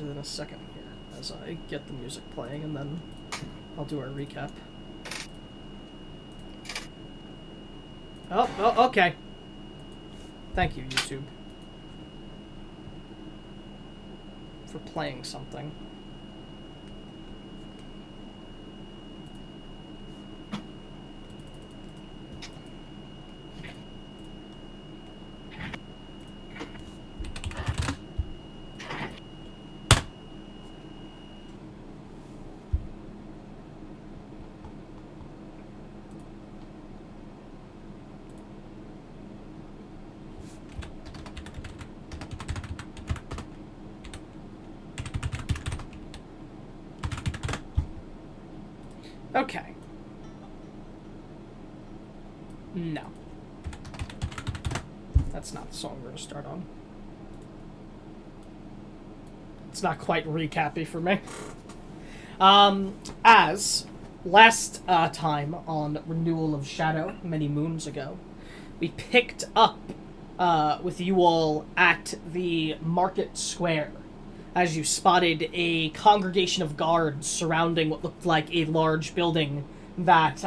started in a second here as I get the music playing, and then I'll do our recap. Oh, okay. Thank you, YouTube, for playing something. Okay. No. That's not the song we're going to start on. It's not quite recappy for me. As last time on Renewal of Shadow, many moons ago, we picked up with you all at the market square as you spotted a congregation of guards surrounding what looked like a large building that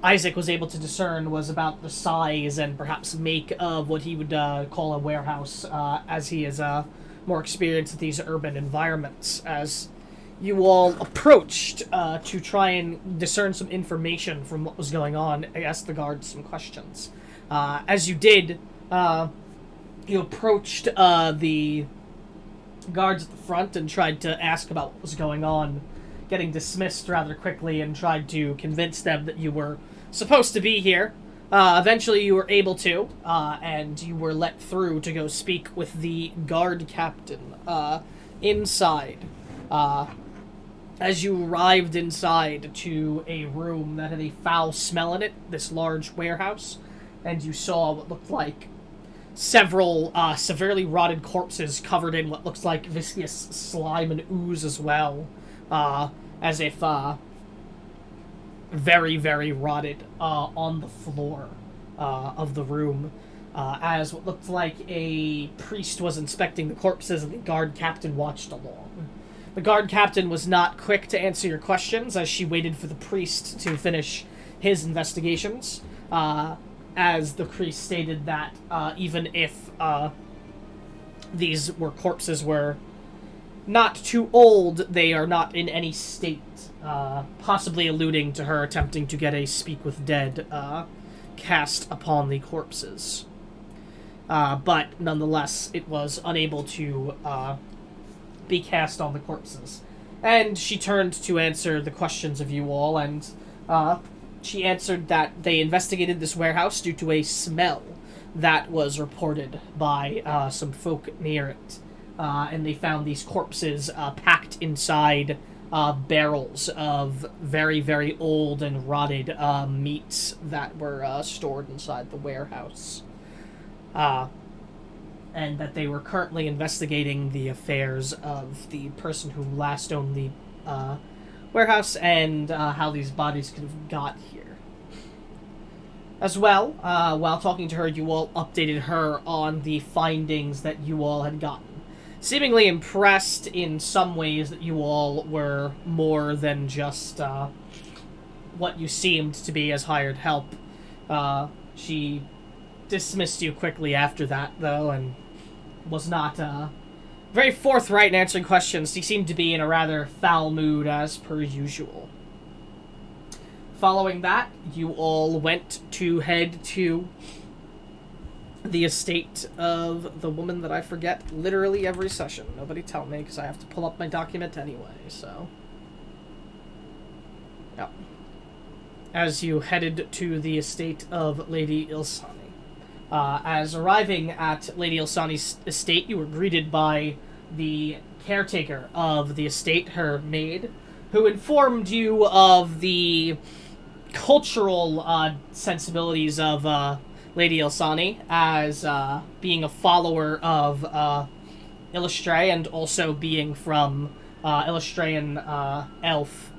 Isaac was able to discern was about the size and perhaps make of what he would call a warehouse, as he is more experienced with these urban environments. As you all approached to try and discern some information from what was going on, I asked the guards some questions. As you did, you approached the guards at the front and tried to ask about what was going on, getting dismissed rather quickly, and tried to convince them that you were supposed to be here. Eventually you were able to, and you were let through to go speak with the guard captain inside. As you arrived inside to a room that had a foul smell in it, this large warehouse, and you saw what looked like several severely rotted corpses covered in what looks like viscous slime and ooze as well, as if very, very rotted on the floor of the room, as what looked like a priest was inspecting the corpses and the guard captain watched along. The guard captain was not quick to answer your questions as she waited for the priest to finish his investigations, as the priest stated that even if these corpses were not too old, they are not in any state, possibly alluding to her attempting to get a speak with dead cast upon the corpses. But nonetheless, it was unable to be cast on the corpses. And she turned to answer the questions of you all, and she answered that they investigated this warehouse due to a smell that was reported by some folk near it. And they found these corpses packed inside barrels of very, very old and rotted meats that were stored inside the warehouse. And that they were currently investigating the affairs of the person who last owned the warehouse and how these bodies could have got here. As well, while talking to her, you all updated her on the findings that you all had gotten. Seemingly impressed in some ways that you all were more than just what you seemed to be as hired help. She dismissed you quickly after that, though, and was not very forthright in answering questions. He seemed to be in a rather foul mood as per usual. Following that, you all went to head to the estate of the woman that I forget literally every session. Nobody tell me, because I have to pull up my document anyway, so. Yep. As you headed to the estate of Lady Ilsani. As arriving at Lady Ilsani's estate, you were greeted by the caretaker of the estate, her maid, who informed you of the cultural sensibilities of Lady Ilsani as being a follower of Illustre and also being from Illustrian elf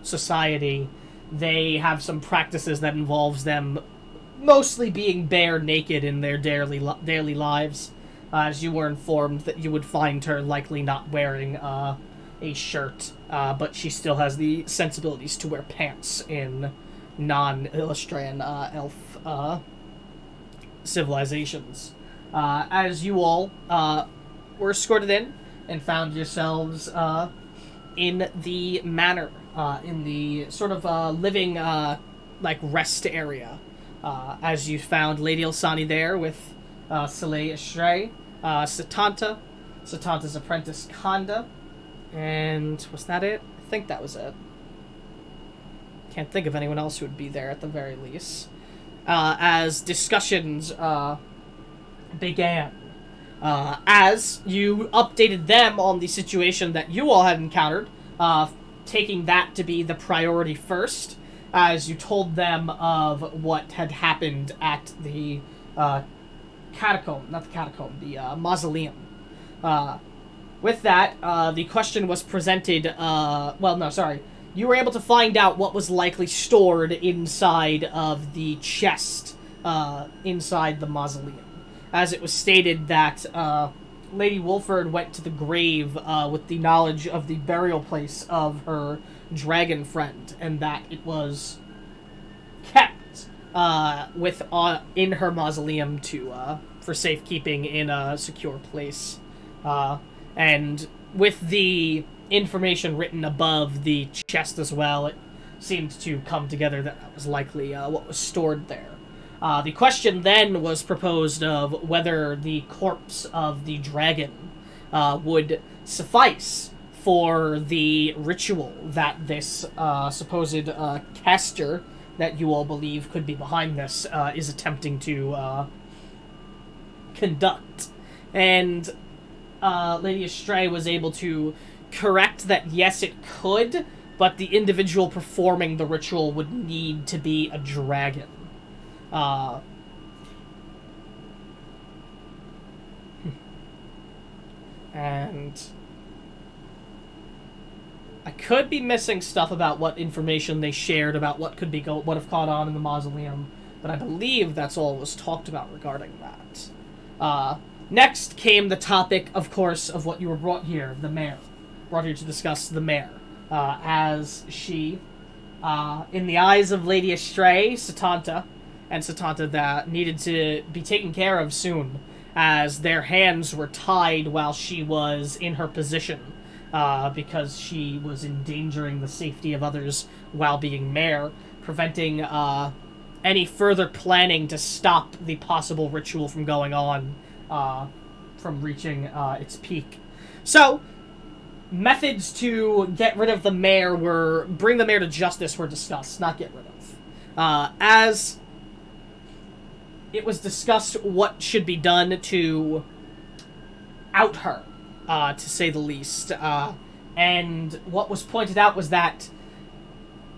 society. They have some practices that involves them mostly being bare naked in their daily lives, as you were informed that you would find her likely not wearing a shirt, but she still has the sensibilities to wear pants in non-Illustrian elf civilizations. As you all were escorted in and found yourselves in the manor, in the sort of living rest area, as you found Lady Ilsani there with Soleil Estray, Satanta's apprentice Kanda, and was that it? I think that was it. Can't think of anyone else who would be there at the very least. As discussions began. As you updated them on the situation that you all had encountered, taking that to be the priority first, as you told them of what had happened at the mausoleum. With that, the question was presented, you were able to find out what was likely stored inside of the chest inside the mausoleum. As it was stated that Lady Wolford went to the grave with the knowledge of the burial place of her dragon friend, and that it was kept in her mausoleum for safekeeping in a secure place. And with the information written above the chest as well, it seemed to come together that was likely what was stored there. The question then was proposed of whether the corpse of the dragon would suffice for the ritual that this supposed caster that you all believe could be behind this is attempting to conduct. And Lady Estray was able to correct that yes, it could, but the individual performing the ritual would need to be a dragon. And I could be missing stuff about what information they shared about what could be what have caught on in the mausoleum, but I believe that's all was talked about regarding that. Next came the topic, of course, of what you were brought here, the mayor. Brought here to discuss the mayor. As she, in the eyes of Lady Estray, Satanta that needed to be taken care of soon, as their hands were tied while she was in her position, because she was endangering the safety of others while being mayor, preventing any further planning to stop the possible ritual from going on, from reaching its peak. So, methods to get rid of the mayor bring the mayor to justice were discussed, not get rid of. As it was discussed what should be done to out her, to say the least. And what was pointed out was that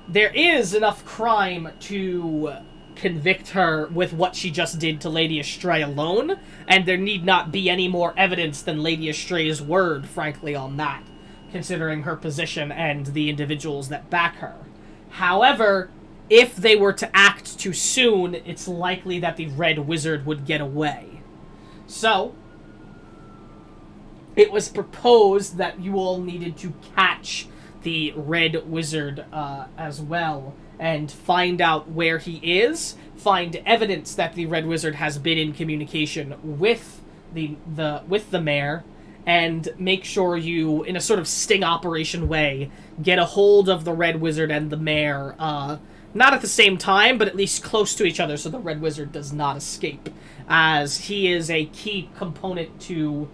there is enough crime to convict her with what she just did to Lady Estray alone, and there need not be any more evidence than Lady Estray's word, frankly, on that, considering her position and the individuals that back her. However, if they were to act too soon, it's likely that the Red Wizard would get away. So, it was proposed that you all needed to catch the Red Wizard as well, and find out where he is, find evidence that the Red Wizard has been in communication with the mayor, and make sure you, in a sort of sting operation way, get a hold of the Red Wizard and the mayor, not at the same time, but at least close to each other so the Red Wizard does not escape, as he is a key component to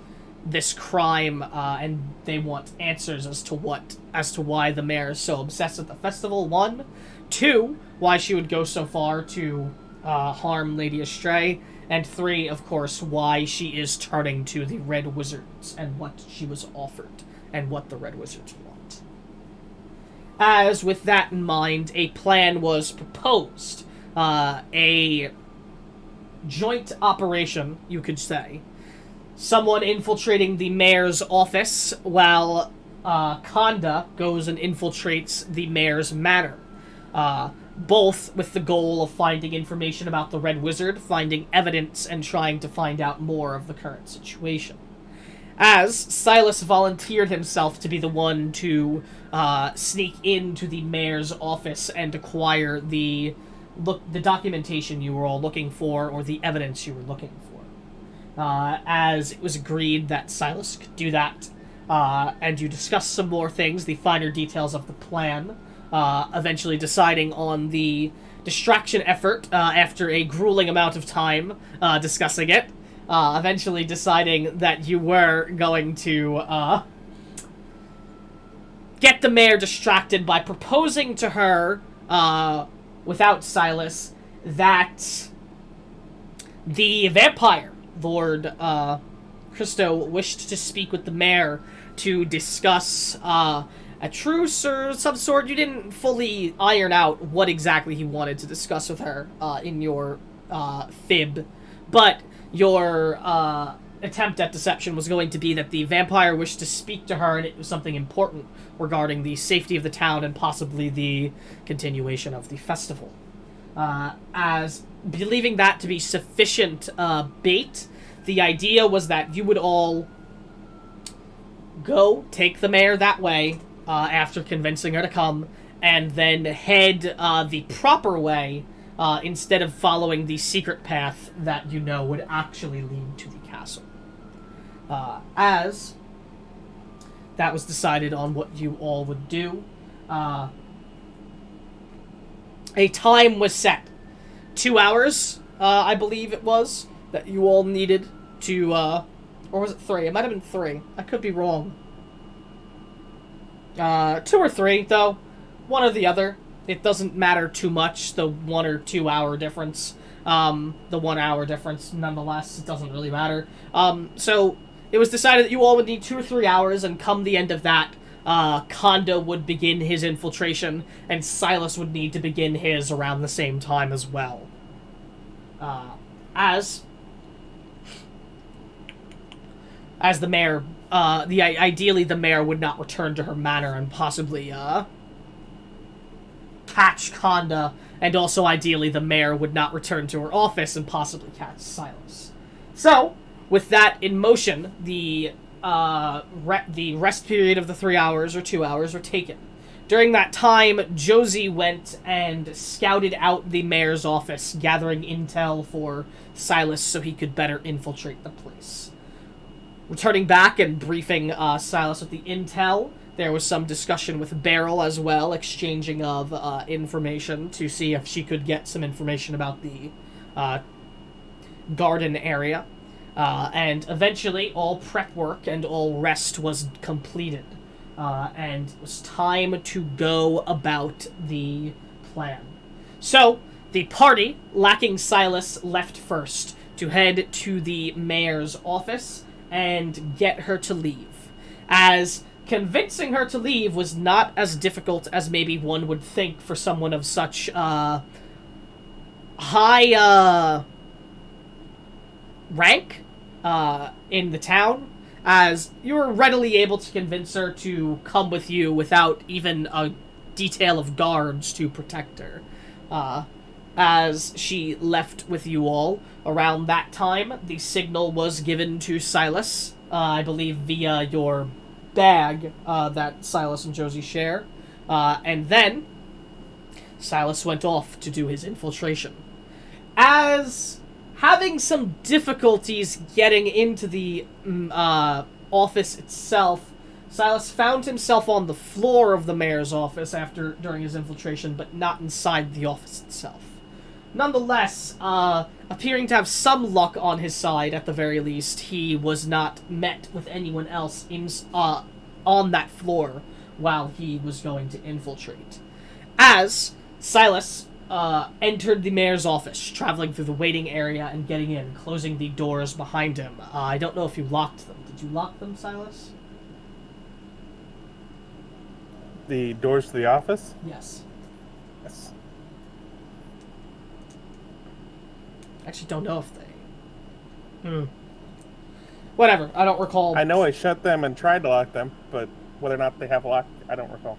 this crime, and they want answers as to why the mayor is so obsessed with the festival, 1. 2, why she would go so far to harm Lady Estray, and 3, of course, why she is turning to the Red Wizards and what she was offered and what the Red Wizards want. As with that in mind, a plan was proposed, a joint operation, you could say. Someone infiltrating the mayor's office while Kanda goes and infiltrates the mayor's manor. both with the goal of finding information about the Red Wizard, finding evidence, and trying to find out more of the current situation. As Silas volunteered himself to be the one to sneak into the mayor's office and acquire the documentation you were all looking for, or the evidence you were looking for. As it was agreed that Silas could do that, and you discussed some more things, the finer details of the plan, eventually deciding on the distraction effort after a grueling amount of time discussing it. Eventually deciding that you were going to get the mayor distracted by proposing to her, without Silas, that the vampire, Lord Christo, wished to speak with the mayor to discuss a truce or some sort. You didn't fully iron out what exactly he wanted to discuss with her in your fib, but your attempt at deception was going to be that the vampire wished to speak to her, and it was something important regarding the safety of the town and possibly the continuation of the festival. As believing that to be sufficient bait, the idea was that you would all go take the mayor that way after convincing her to come, and then head the proper way instead of following the secret path that you know would actually lead to the castle. As that was decided on what you all would do, a time was set. 2 hours, I believe it was, that you all needed to, or was it 3? It might have been 3. I could be wrong. 2 or 3, though. One or the other. It doesn't matter too much, the 1 or 2 hour difference. The 1 hour difference, nonetheless, it doesn't really matter. So it was decided that you all would need 2 or 3 hours, and come the end of that, Konda would begin his infiltration, and Silas would need to begin his around the same time as well. As the mayor, ideally the mayor would not return to her manor and possibly, catch Konda, and also ideally the mayor would not return to her office and possibly catch Silas. So, with that in motion, the rest period of the 3 hours or 2 hours were taken. During that time, Josie went and scouted out the mayor's office, gathering intel for Silas so he could better infiltrate the place. Returning back and briefing Silas with the intel, there was some discussion with Beryl as well, exchanging of information to see if she could get some information about the garden area. And eventually, all prep work and all rest was completed. And it was time to go about the plan. So, the party, lacking Silas, left first to head to the mayor's office and get her to leave. As convincing her to leave was not as difficult as maybe one would think for someone of such high rank in the town, as you were readily able to convince her to come with you without even a detail of guards to protect her. As she left with you all, around that time, the signal was given to Silas, I believe via your bag that Silas and Josie share. And then Silas went off to do his infiltration. As having some difficulties getting into the office itself, Silas found himself on the floor of the mayor's office during his infiltration, but not inside the office itself. Nonetheless, appearing to have some luck on his side, at the very least, he was not met with anyone else on that floor while he was going to infiltrate. As Silas entered the mayor's office, traveling through the waiting area and getting in, closing the doors behind him. I don't know if you locked them. Did you lock them, Silas? The doors to the office? Yes. Yes. Actually, don't know if they... Whatever, I don't recall. I know I shut them and tried to lock them, but whether or not they have locked, I don't recall.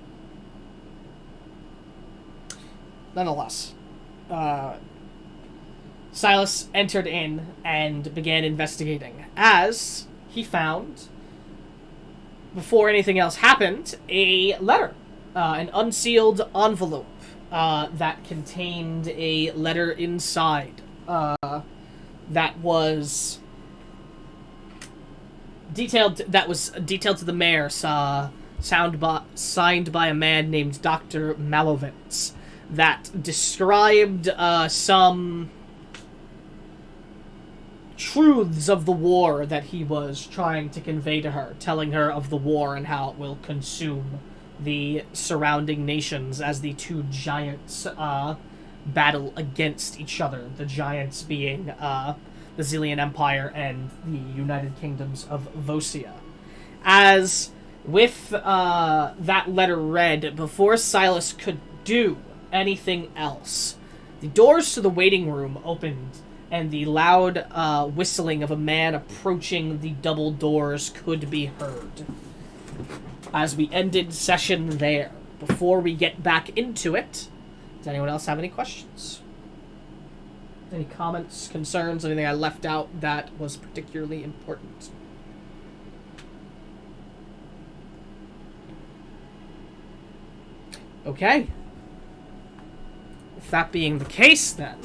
nonetheless, Silas entered in and began investigating, as he found, before anything else happened, a letter, an unsealed envelope that contained a letter inside that was detailed to the mayor, signed by a man named Dr. Malovitz, that described some truths of the war that he was trying to convey to her, telling her of the war and how it will consume the surrounding nations as the two giants battle against each other. The giants being the Zillion Empire and the United Kingdoms of Vosia. As with that letter read, before Silas could do anything else, the doors to the waiting room opened, and the loud whistling of a man approaching the double doors could be heard. As we ended session there, before we get back into it, does anyone else have any questions? Any comments, concerns, anything I left out that was particularly important? Okay. If that being the case, then,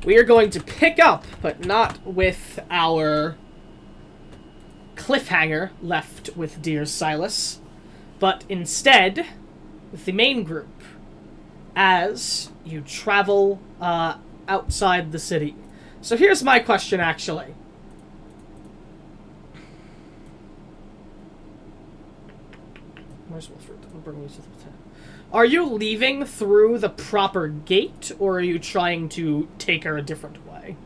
we are going to pick up, but not with our cliffhanger left with dear Silas, but instead with the main group as you travel outside the city. So here's my question, actually. Where's Wilfred? Are you leaving through the proper gate, or are you trying to take her a different way?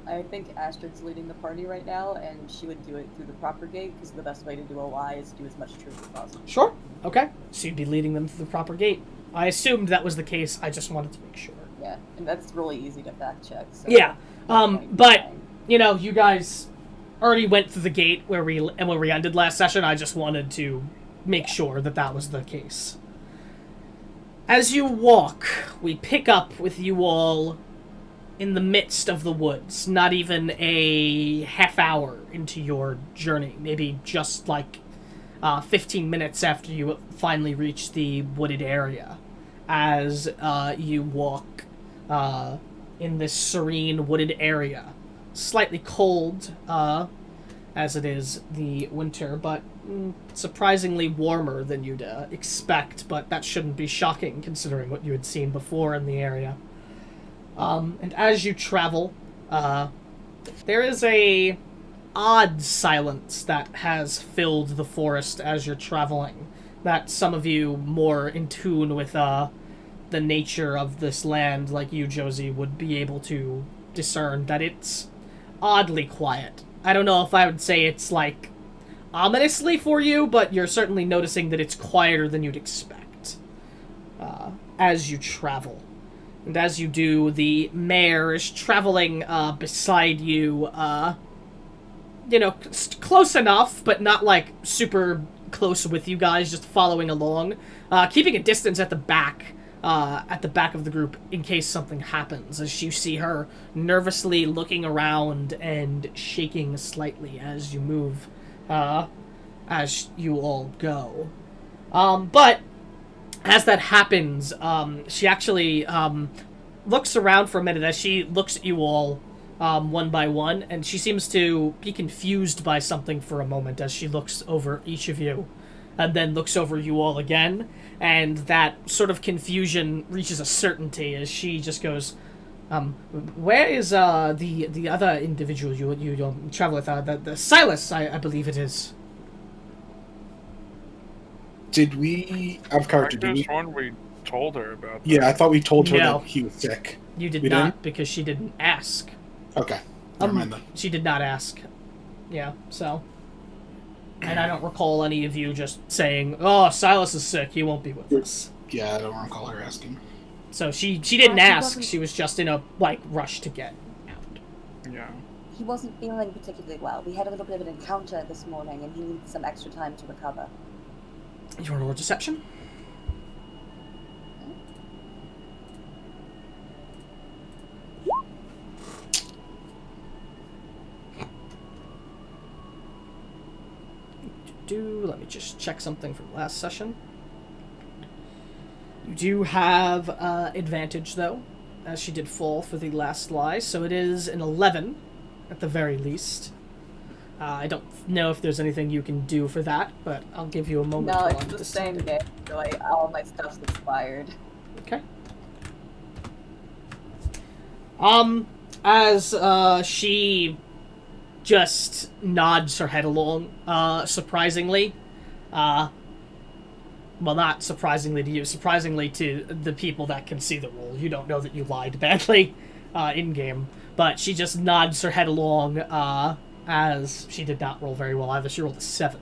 I think Astrid's leading the party right now, and she would do it through the proper gate, because the best way to do a lie is to do as much truth as possible. Sure. Okay. So you'd be leading them through the proper gate. I assumed that was the case. I just wanted to make sure. Yeah, and that's really easy to fact check. So yeah. But, you know, you guys already went through the gate where we ended last session. I just wanted to make sure that that was the case. As you walk, we pick up with you all in the midst of the woods, not even a half hour into your journey, maybe just like 15 minutes after you finally reach the wooded area, as you walk in this serene wooded area. Slightly cold, as it is the winter, but surprisingly warmer than you'd expect, but that shouldn't be shocking considering what you had seen before in the area. And as you travel, there is a odd silence that has filled the forest as you're traveling, that some of you more in tune with the nature of this land, like you, Josie, would be able to discern that it's oddly quiet. I don't know if I would say it's, like, ominously for you, but you're certainly noticing that it's quieter than you'd expect as you travel. And as you do, the mayor is traveling beside you, close enough, but not, like, super close with you guys, just following along, keeping a distance at the back of the group in case something happens, as you see her nervously looking around and shaking slightly as you move, as you all go. But as that happens, she actually looks around for a minute as she looks at you all one by one, and she seems to be confused by something for a moment as she looks over each of you, and then looks over you all again, and that sort of confusion reaches a certainty as she just goes, where is the other individual you travel with? The Silas, I believe it is. Did we... I'm corrected, did we... we told her about that. Yeah, I thought we told her No. that he was sick. You did We not, didn't? because she didn't ask. Okay. Never mind then. She did not ask. Yeah, so... And I don't recall any of you just saying, oh, Silas is sick, he won't be with us. Yeah, I don't recall her asking. So she didn't She ask, wasn't- she was just in a, like, rush to get out. Yeah. He wasn't feeling particularly well. We had a little bit of an encounter this morning, and he needs some extra time to recover. You want to roll deception? Let me just check something from last session. You do have advantage, though, as she did fall for the last lie, so it is an 11, at the very least. I don't know if there's anything you can do for that, but I'll give you a moment No, to it's the decide. same game, so all my stuff's expired. Okay. As she just nods her head along, surprisingly, well, not surprisingly to you, surprisingly to the people that can see the roll. You don't know that you lied badly in-game, but she just nods her head along as she did not roll very well either. She rolled a 7.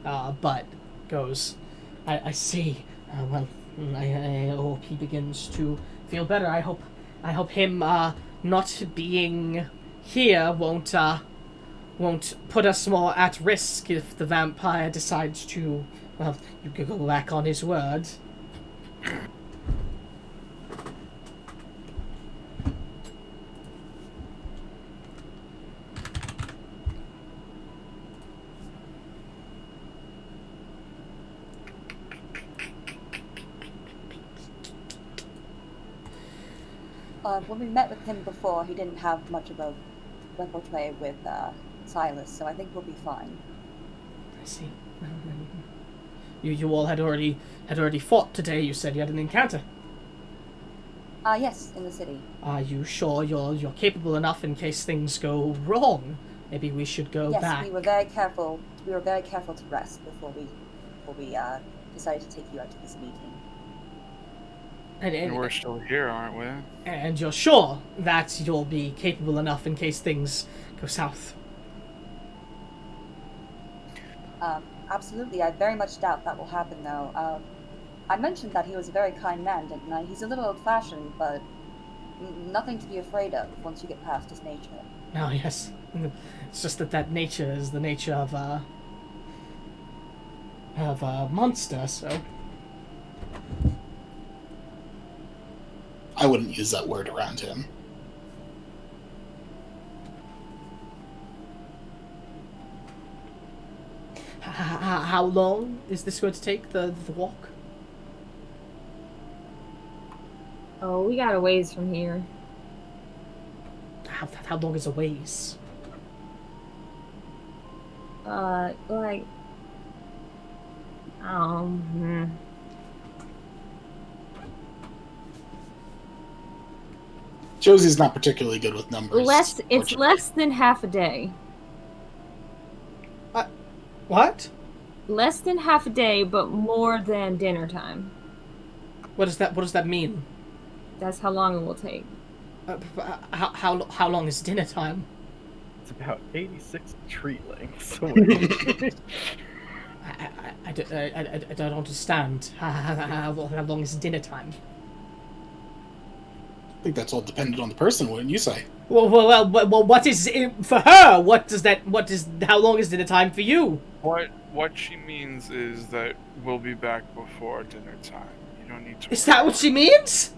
But goes, I see. Well, I hope he begins to feel better. I hope him not being here won't put us more at risk if the vampire decides to, well, you could go back on his word. When we met with him before, he didn't have much of a repertoire with Silas, so I think we'll be fine. I see. You all had already fought today. You said you had an encounter. Yes, in the city. Are you sure you're capable enough in case things go wrong? Maybe we should go Yes, back. we were very careful. We were very careful to rest before we decided to take you out to this meeting. And we're still here, aren't we? And you're sure that you'll be capable enough in case things go south? Absolutely. I very much doubt that will happen, though. I mentioned that he was a very kind man, didn't I? He's a little old-fashioned, but nothing to be afraid of once you get past his nature. Oh, yes. It's just that nature is the nature of a monster, so... I wouldn't use that word around him. How long is this going to take, the walk? Oh, we got a ways from here. How long is a ways? Like... Josie's not particularly good with numbers. It's less than half a day. What? Less than half a day, but more than dinner time. What does that mean? That's how long it will take. How long is dinner time? It's about 86 tree lengths. I don't understand. How long is dinner time? I think that's all dependent on the person, wouldn't you say? Well, what is it for her? How long is dinner time for you? What she means is that we'll be back before dinner time. You don't need to. Is that what she means?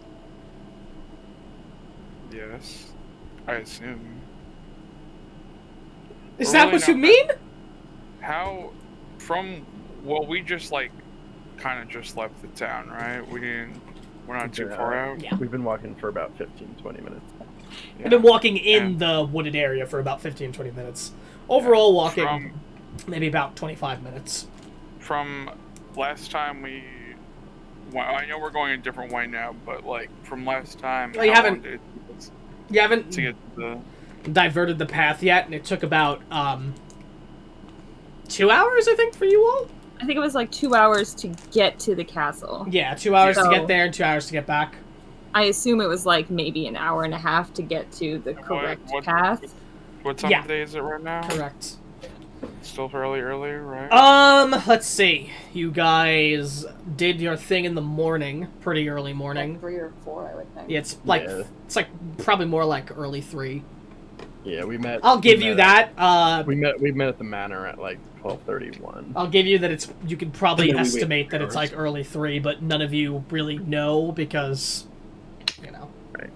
Yes, I assume. Is We're that really what you not- mean? How? We just kind of just left the town, right? We're not too far out. Yeah. We've been walking for about 15-20 minutes. Yeah. I've been walking in the wooded area for about 15-20 minutes. Overall walking, maybe about 25 minutes. From last time well, I know we're going a different way now, but from last time, Well, you how haven't- long did it take us You haven't to get to diverted the path yet, and it took about 2 hours, I think, for you all. I think it was like 2 hours to get to the castle. Yeah, 2 hours to So- get there and 2 hours to get back. I assume it was like maybe an hour and a half to get to the correct path. what time Yeah. of day is it right now? Correct. Still fairly early, right? Let's see. You guys did your thing in the morning, pretty early morning. Like 3 or 4, I would think. Yeah, it's Yeah. like probably more like early 3. Yeah, we met. I'll give you that. We met at the manor at like 12:31. I'll give you that it's. You can probably And then we waited estimate that 3 it's like hours. early 3, but none of you really know because, Right.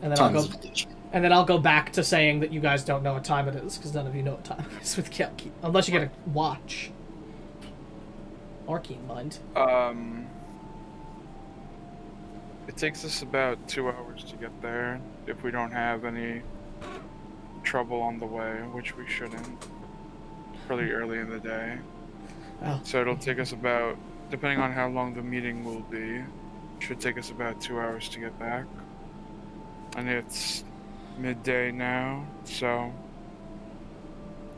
And then Time I'll is go. a bitch. And then I'll go back to saying that you guys don't know what time it is because none of you know what time it is with Kelki, unless you get a watch or keen mind. It takes us about 2 hours to get there if we don't have any trouble on the way, which we shouldn't. Pretty early in the day. Oh. So it'll take us about, depending on how long the meeting will be, should take us about 2 hours to get back. And it's midday now, so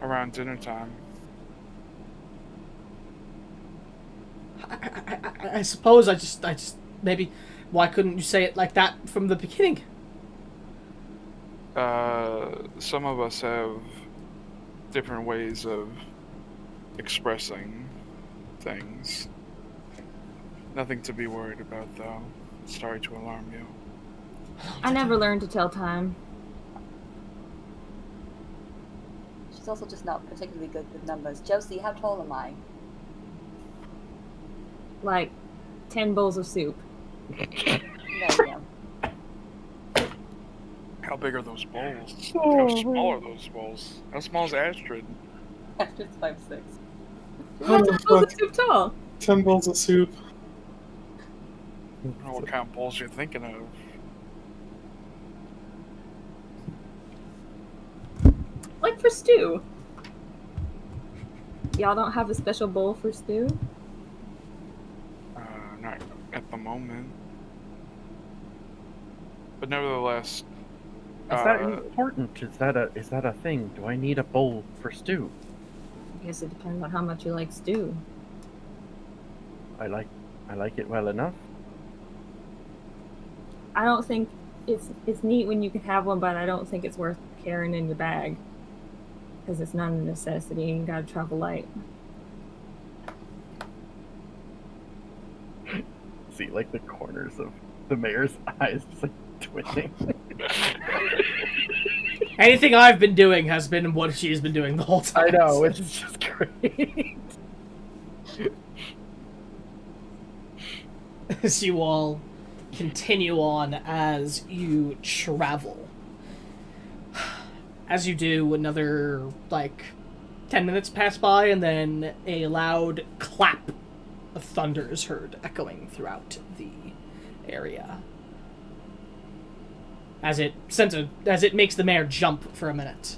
around dinner time. I suppose I just maybe. Why couldn't you say it like that from the beginning? Some of us have different ways of expressing things. Nothing to be worried about, though. Sorry to alarm you. I never learned to tell time. She's also just not particularly good with numbers. Josie, how tall am I? Like 10 bowls of soup. There you go. How big are those bowls? How small are those bowls? How small is Astrid? Astrid's 5'6". What's 10 bowls of soup tall? 10 bowls of soup. I don't know what kind of bowls you're thinking of. Like for stew. Y'all don't have a special bowl for stew? Not at the moment. But nevertheless, Is that important? Is that a thing? Do I need a bowl for stew? I guess it depends on how much you like stew. I like it well enough. I don't think it's neat when you can have one, but I don't think it's worth carrying in your bag. Because it's not a necessity and you gotta travel light. See, like the corners of the mayor's eyes just like twitching. Anything I've been doing has been what she's been doing the whole time. I know, it's just great. As you all continue on as you travel. As you do, another, 10 minutes pass by, and then a loud clap of thunder is heard echoing throughout the area. As it makes the mayor jump for a minute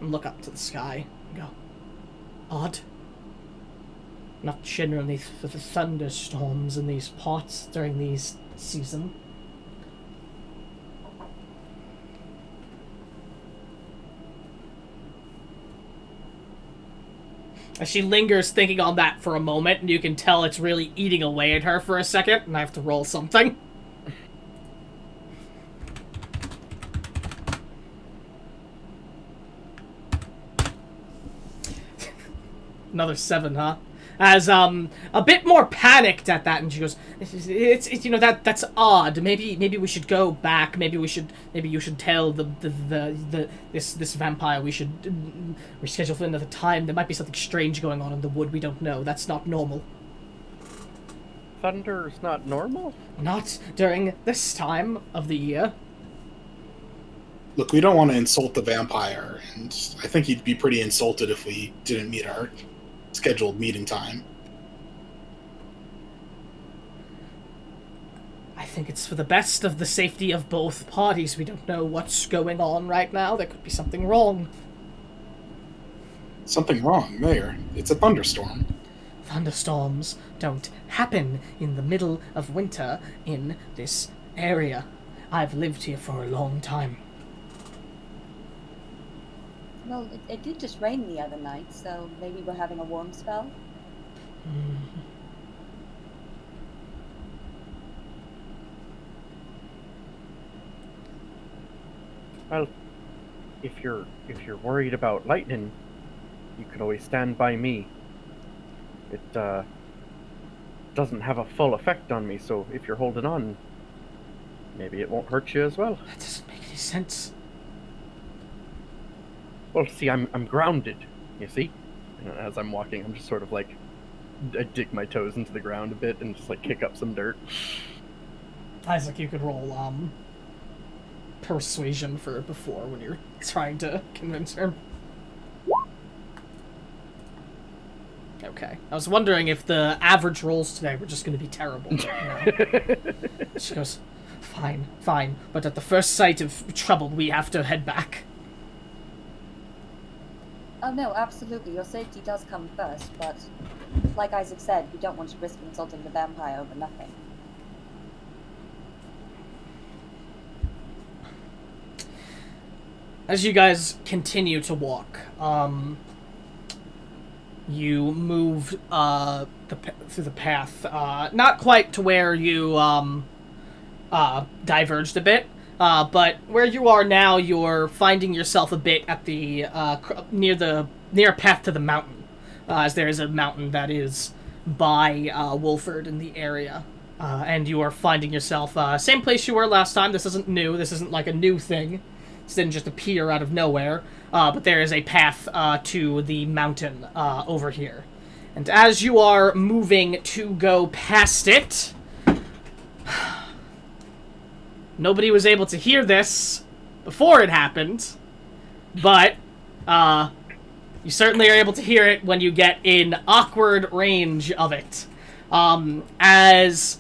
and look up to the sky and go, odd. Not generally for the thunderstorms in these parts during these season. As she lingers thinking on that for a moment, and you can tell it's really eating away at her for a second, and I have to roll something. Another 7, huh? As a bit more panicked at that, and she goes, "It's that's odd. Maybe we should go back. Maybe you should tell this vampire we should reschedule for another time. There might be something strange going on in the wood. We don't know. That's not normal. Thunder's not normal? Not during this time of the year." Look, we don't want to insult the vampire, and I think he'd be pretty insulted if we didn't meet our scheduled meeting time. I think it's for the best of the safety of both parties. We don't know what's going on right now. There could be something wrong. Something wrong, Mayor. It's a thunderstorm. Thunderstorms don't happen in the middle of winter in this area. I've lived here for a long time. Well, it did just rain the other night, so maybe we're having a warm spell. Well, if you're worried about lightning, you can always stand by me. It doesn't have a full effect on me, so if you're holding on, maybe it won't hurt you as well. That doesn't make any sense. Well, see, I'm grounded. You see? And as I'm walking, I'm just sort of like, I dig my toes into the ground a bit and just like kick up some dirt. Isaac, you could roll persuasion for before when you're trying to convince her. Okay. I was wondering if the average rolls today were just going to be terrible. But, She goes, fine, fine. But at the first sight of trouble, we have to head back. Oh no, absolutely. Your safety does come first, but like Isaac said, you don't want to risk insulting the vampire over nothing. As you guys continue to walk, you move through the path, not quite to where you diverged a bit, but where you are now, you're finding yourself a bit at the near path to the mountain, as there is a mountain that is by Wolford in the area, and you are finding yourself same place you were last time. This isn't new. This isn't like a new thing. This didn't just appear out of nowhere, but there is a path to the mountain over here. And as you are moving to go past it, nobody was able to hear this before it happened, but you certainly are able to hear it when you get in awkward range of it. As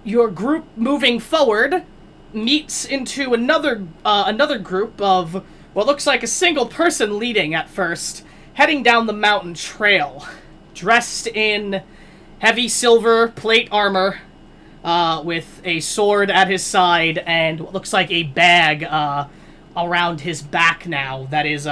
your group moving forward meets into another group of what looks like a single person leading at first, heading down the mountain trail, dressed in heavy silver plate armor, with a sword at his side and what looks like a bag around his back now that is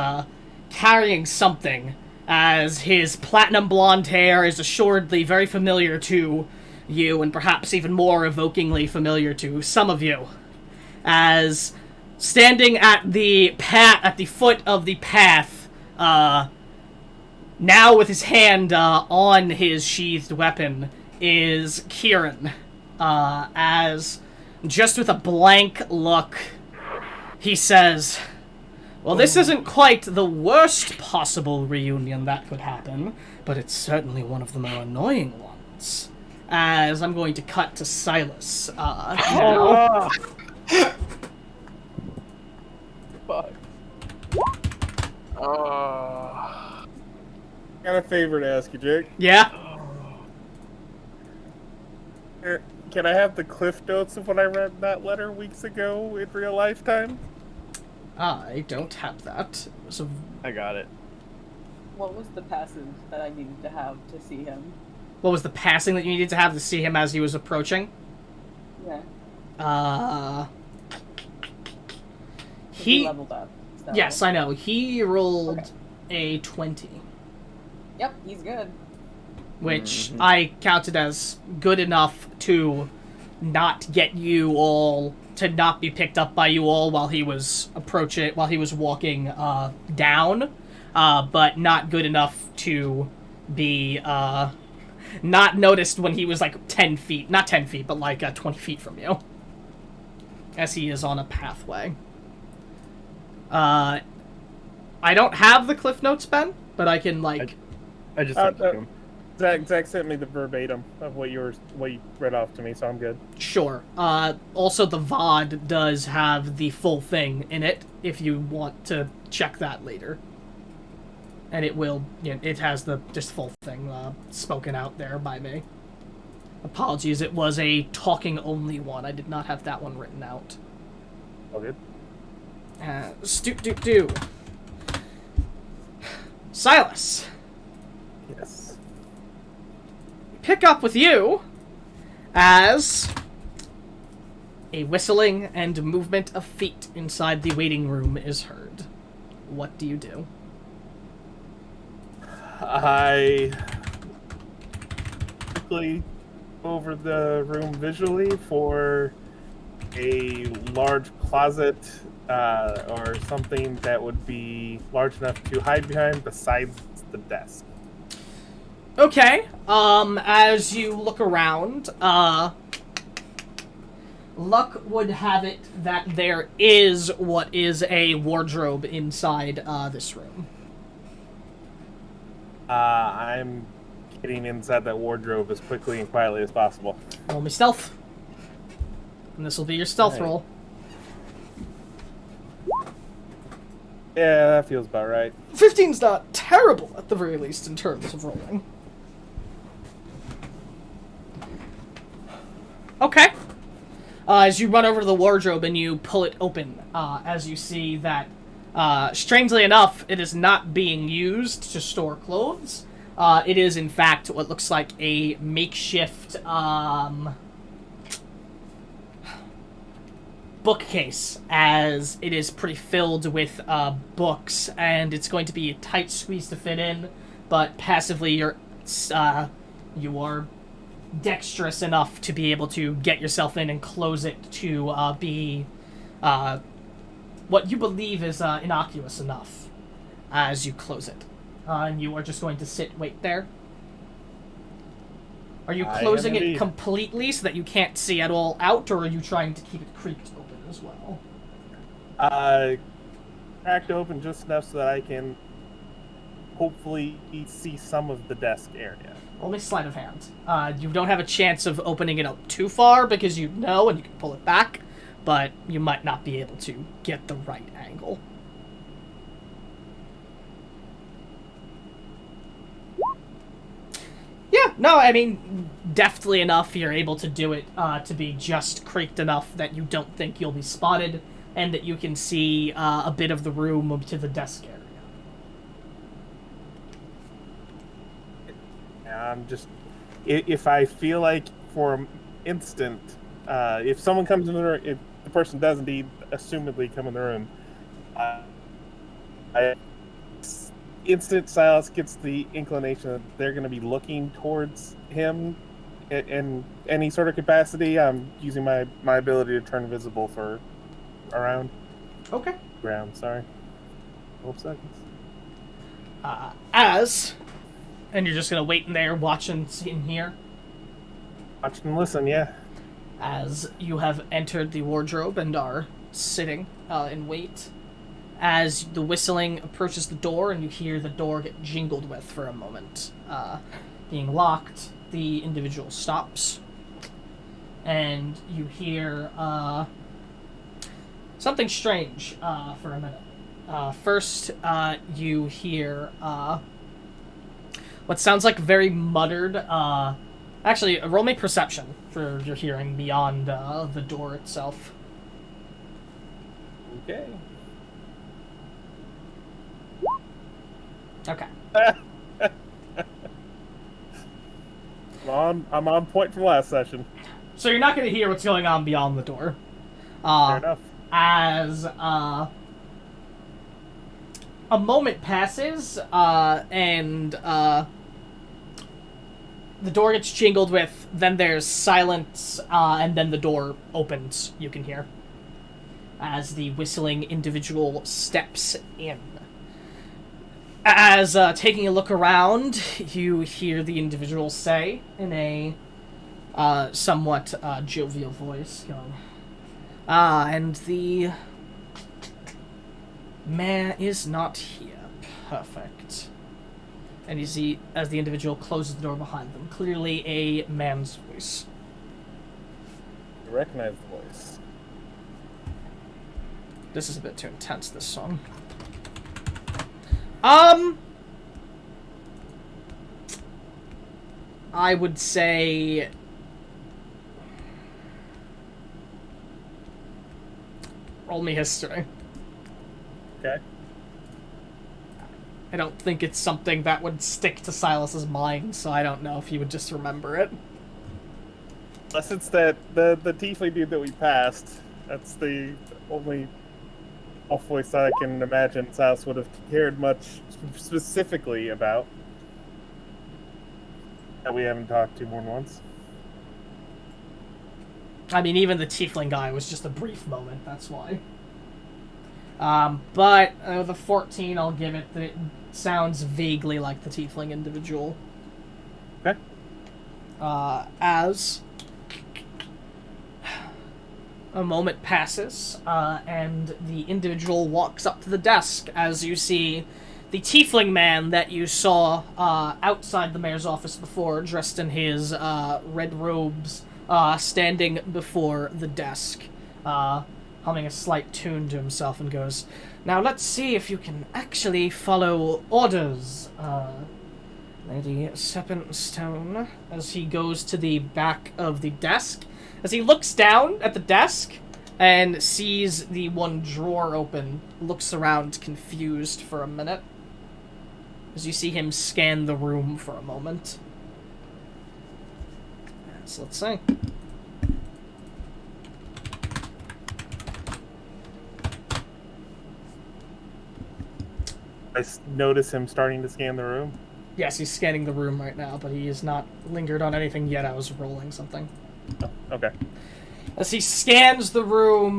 carrying something, as his platinum blonde hair is assuredly very familiar to you and perhaps even more evokingly familiar to some of you. As standing at the foot of the path, now with his hand on his sheathed weapon, is Kieran. As just with a blank look, he says, well, this isn't quite the worst possible reunion that could happen, but it's certainly one of the more annoying ones. As I'm going to cut to Silas now. Fuck. Got a favor to ask you, Jake. Yeah? Can I have the cliff notes of when I read that letter weeks ago in real lifetime? I don't have that. So, I got it. What was the passage that I needed to have to see him? what was the passing that you needed to have to see him as he was approaching? Yeah. He leveled up. So. Yes, I know. He rolled a 20. Yep, he's good. Which I counted as good enough to not get you all, to not be picked up by you all while he was walking down, but not good enough to be not noticed when he was like 10 feet, not 10 feet, but like 20 feet from you, as he is on a pathway. I don't have the Cliff Notes, Ben, but I can like. I just sent it to him. Zach sent me the verbatim of what you read off to me, so I'm good. Sure. Also, the VOD does have the full thing in it, if you want to check that later. And it will, it has the just full thing spoken out there by me. Apologies, it was a talking-only one. I did not have that one written out. All good. Silas. Yes. Pick up with you as a whistling and movement of feet inside the waiting room is heard. What do you do? I quickly go over the room visually for a large closet or something that would be large enough to hide behind besides the desk. Okay, as you look around, luck would have it that there is what is a wardrobe inside this room. I'm getting inside that wardrobe as quickly and quietly as possible. Roll me stealth. And this will be your stealth Right. roll. Yeah, that feels about right. 15's not terrible, at the very least, in terms of rolling. Okay. As you run over to the wardrobe and you pull it open, as you see that, strangely enough, it is not being used to store clothes. It is, in fact, what looks like a makeshift, bookcase, as it is pretty filled with books, and it's going to be a tight squeeze to fit in, but passively you are dexterous enough to be able to get yourself in and close it to be what you believe is innocuous enough as you close it. And you are just going to wait there. Are you I am closing it indeed. completely so that you can't see at all out, or are you trying to keep it creaked open as well? Cracked open just enough so that I can hopefully see some of the desk area. Only sleight of hand. You don't have a chance of opening it up too far because you know and you can pull it back, but you might not be able to get the right angle. Yeah, no, I mean, deftly enough, you're able to do it to be just creaked enough that you don't think you'll be spotted, and that you can see a bit of the room to the desk area. I'm just, if I feel like for an instant, if someone comes in the room, if the person does indeed assumedly come in the room, instant Silas gets the inclination that they're going to be looking towards him in any sort of capacity. I'm using my ability to turn visible for around. Okay. Ground, sorry. 12 seconds. And you're just gonna wait in there, watch and see and hear, Watch and listen, yeah. as you have entered the wardrobe and are sitting in wait. As the whistling approaches the door and you hear the door get jingled with for a moment. Being locked, the individual stops. And you hear something strange for a minute. First, you hear what sounds like very muttered... actually, roll me perception for your hearing beyond the door itself. Okay. Okay. I'm on point from last session. So you're not going to hear what's going on beyond the door. Fair enough. As a moment passes, and the door gets jingled with, then there's silence, and then the door opens, you can hear, as the whistling individual steps in. As taking a look around, you hear the individual say in a somewhat jovial voice, going, and the man is not here. Perfect. And you see, as the individual closes the door behind them, clearly a man's voice. You recognize the voice. This is a bit too intense, this song. I would say... Roll me history. Okay. I don't think it's something that would stick to Silas's mind, so I don't know if he would just remember it. Unless it's that the tiefling dude that we passed. That's the only off voice that I can imagine Silas would have cared much specifically about. That we haven't talked to more than once. I mean, even the tiefling guy was just a brief moment, that's why. But the 14, I'll give it that it sounds vaguely like the tiefling individual. Okay. As A moment passes, and the individual walks up to the desk as you see the tiefling man that you saw outside the mayor's office before, dressed in his red robes, standing before the desk, humming a slight tune to himself, and goes, "Now let's see if you can actually follow orders, Lady Stone," as he goes to the back of the desk. As he looks down at the desk and sees the one drawer open, looks around confused for a minute. As you see him scan the room for a moment. So let's see. I notice him starting to scan the room. Yes, he's scanning the room right now, but he has not lingered on anything yet. I was rolling something. Oh, okay. As he scans the room,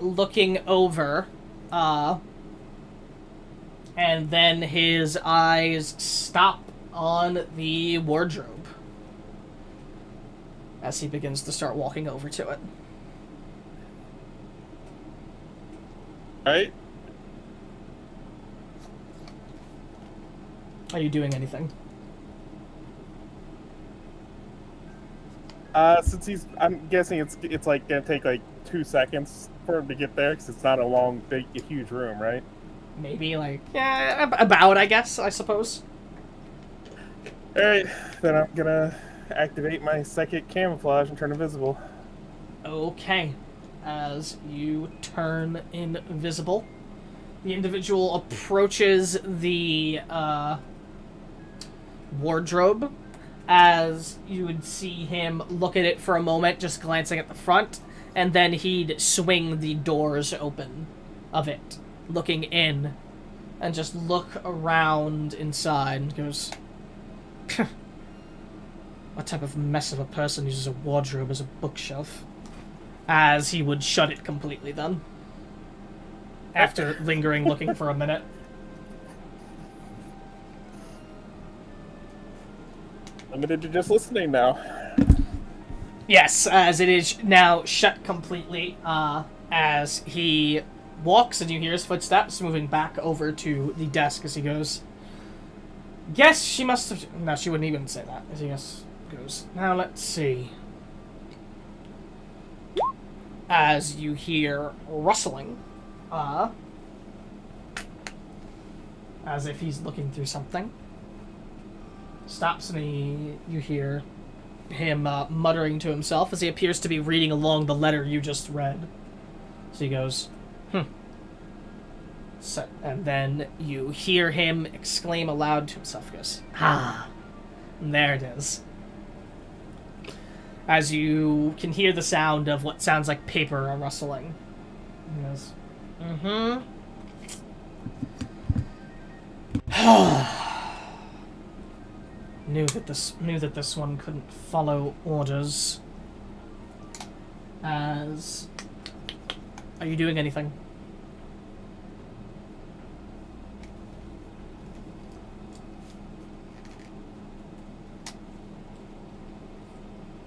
looking over, and then his eyes stop on the wardrobe as he begins to start walking over to it. Alright. Are you doing anything? Since I'm guessing it's like gonna take like 2 seconds for him to get there, because it's not a long, big, huge room, right? Maybe, like, yeah, about, I guess, I suppose. Alright, then I'm gonna activate my psychic camouflage and turn invisible. Okay. As you turn invisible, the individual approaches the wardrobe, as you would see him look at it for a moment, just glancing at the front, and then he'd swing the doors open of it, looking in, and just look around inside, and goes, "What type of mess of a person uses a wardrobe as a bookshelf?" As he would shut it completely then, after lingering looking for a minute. Limited to just listening now. Yes, as it is now shut completely, as he walks and you hear his footsteps moving back over to the desk as he goes, "Guess she must have..." No, she wouldn't even say that. As he goes, "Now let's see." As you hear rustling, as if he's looking through something. Stops and you hear him muttering to himself as he appears to be reading along the letter you just read. So he goes, So, and then you hear him exclaim aloud to himself. He goes, "Ah, and there it is." As you can hear the sound of what sounds like paper rustling. He goes, Knew that this one couldn't follow orders. As... Are you doing anything?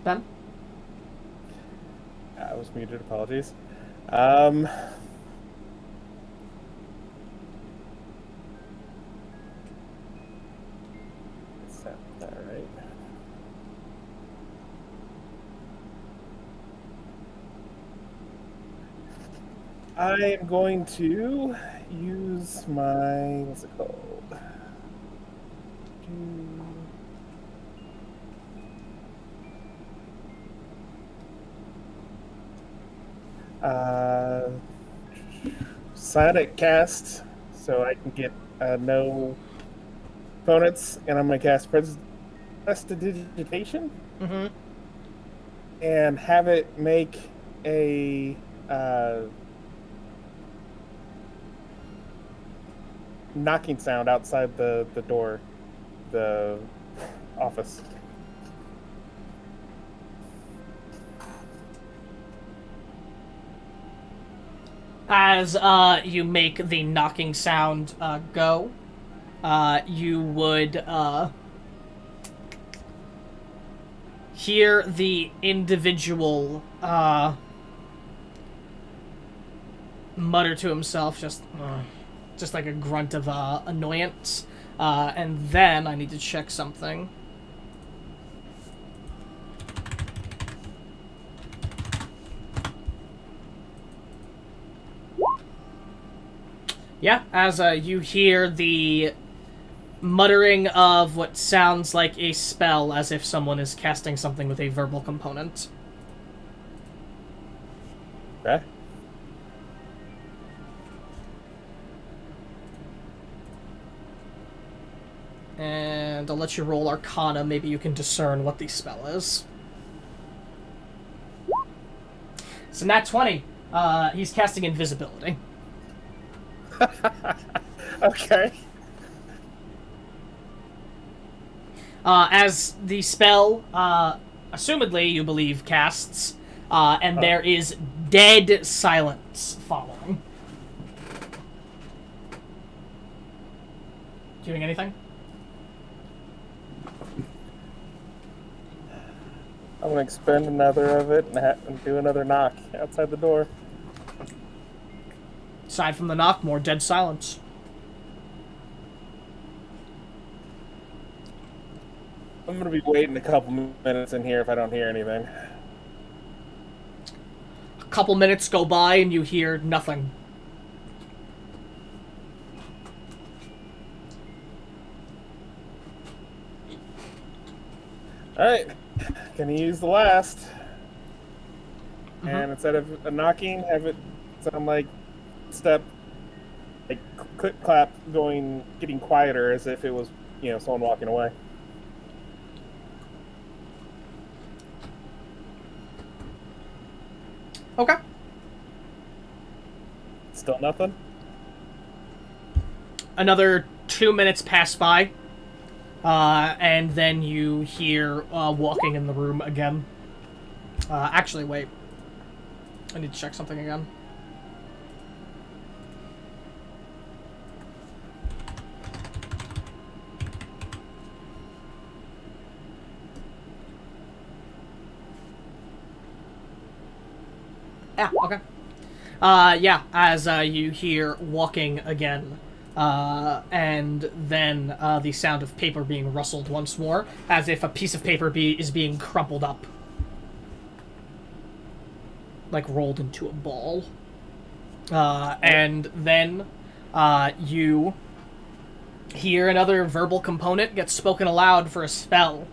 Ben? I was muted, apologies. Set that right. I am going to use my, what's it called? Sonic cast, so I can get no opponents, and I'm going to cast Prestidigitation, and have it make a knocking sound outside the door, the office. As you make the knocking sound go, you would hear the individual mutter to himself, just like a grunt of annoyance. And then I need to check something. Yeah, as you hear the muttering of what sounds like a spell, as if someone is casting something with a verbal component. Okay. And I'll let you roll Arcana. Maybe you can discern what the spell is. So nat 20. He's casting invisibility. Okay. As the spell, assumedly you believe, casts, and there is dead silence following. Doing anything? I'm gonna expend another of it and do another knock outside the door. Aside from the knock, more dead silence. I'm gonna be waiting a couple minutes in here if I don't hear anything. A couple minutes go by and you hear nothing. Alright. Gonna use the last. And instead of a knocking, have it sound like step, like click clap, getting quieter as if it was, someone walking away. Okay. Still nothing? Another 2 minutes pass by, and then you hear walking in the room again. Actually, wait. I need to check something again. Yeah, okay. Yeah, as you hear walking again, and then the sound of paper being rustled once more, as if a piece of paper is being crumpled up. Like rolled into a ball. And then you hear another verbal component get spoken aloud for a spell.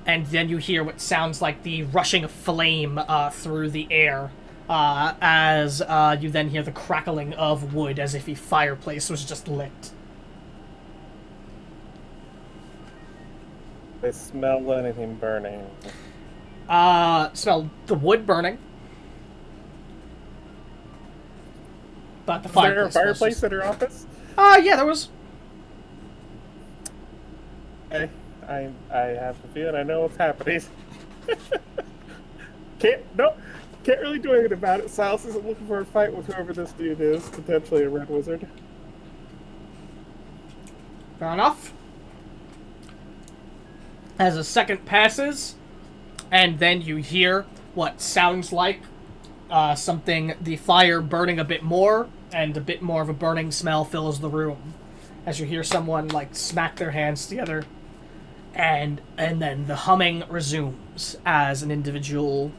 And then you hear what sounds like the rushing of flame through the air, as you then hear the crackling of wood as if a fireplace was just lit. They smell anything burning. Smell the wood burning. But the Is there a fireplace fireplace at her office? Yeah, there was. Okay. I have a feeling I know what's happening. Can't really do anything about it. Silas isn't looking for a fight with whoever this dude is, potentially a red wizard. Fair enough. As a second passes, and then you hear what sounds like the fire burning a bit more, and a bit more of a burning smell fills the room. As you hear someone, smack their hands together, and then the humming resumes as an individual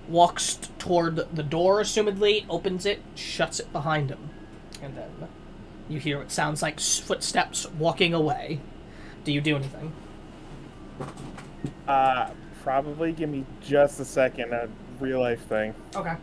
walks toward the door, assumedly, opens it, shuts it behind him. And then you hear what sounds like footsteps walking away. Do you do anything? Probably give me just a second, a real life thing. Okay.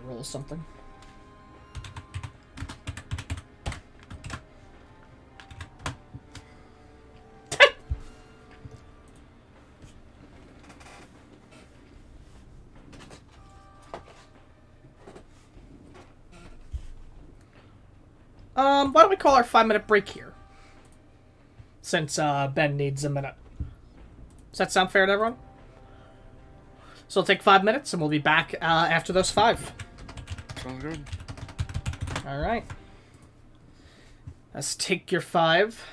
Roll something. Why don't we call our 5-minute break here? Since Ben needs a minute. Does that sound fair to everyone? So it'll take 5 minutes, and we'll be back after those 5. Sounds good. All right. Let's take your 5.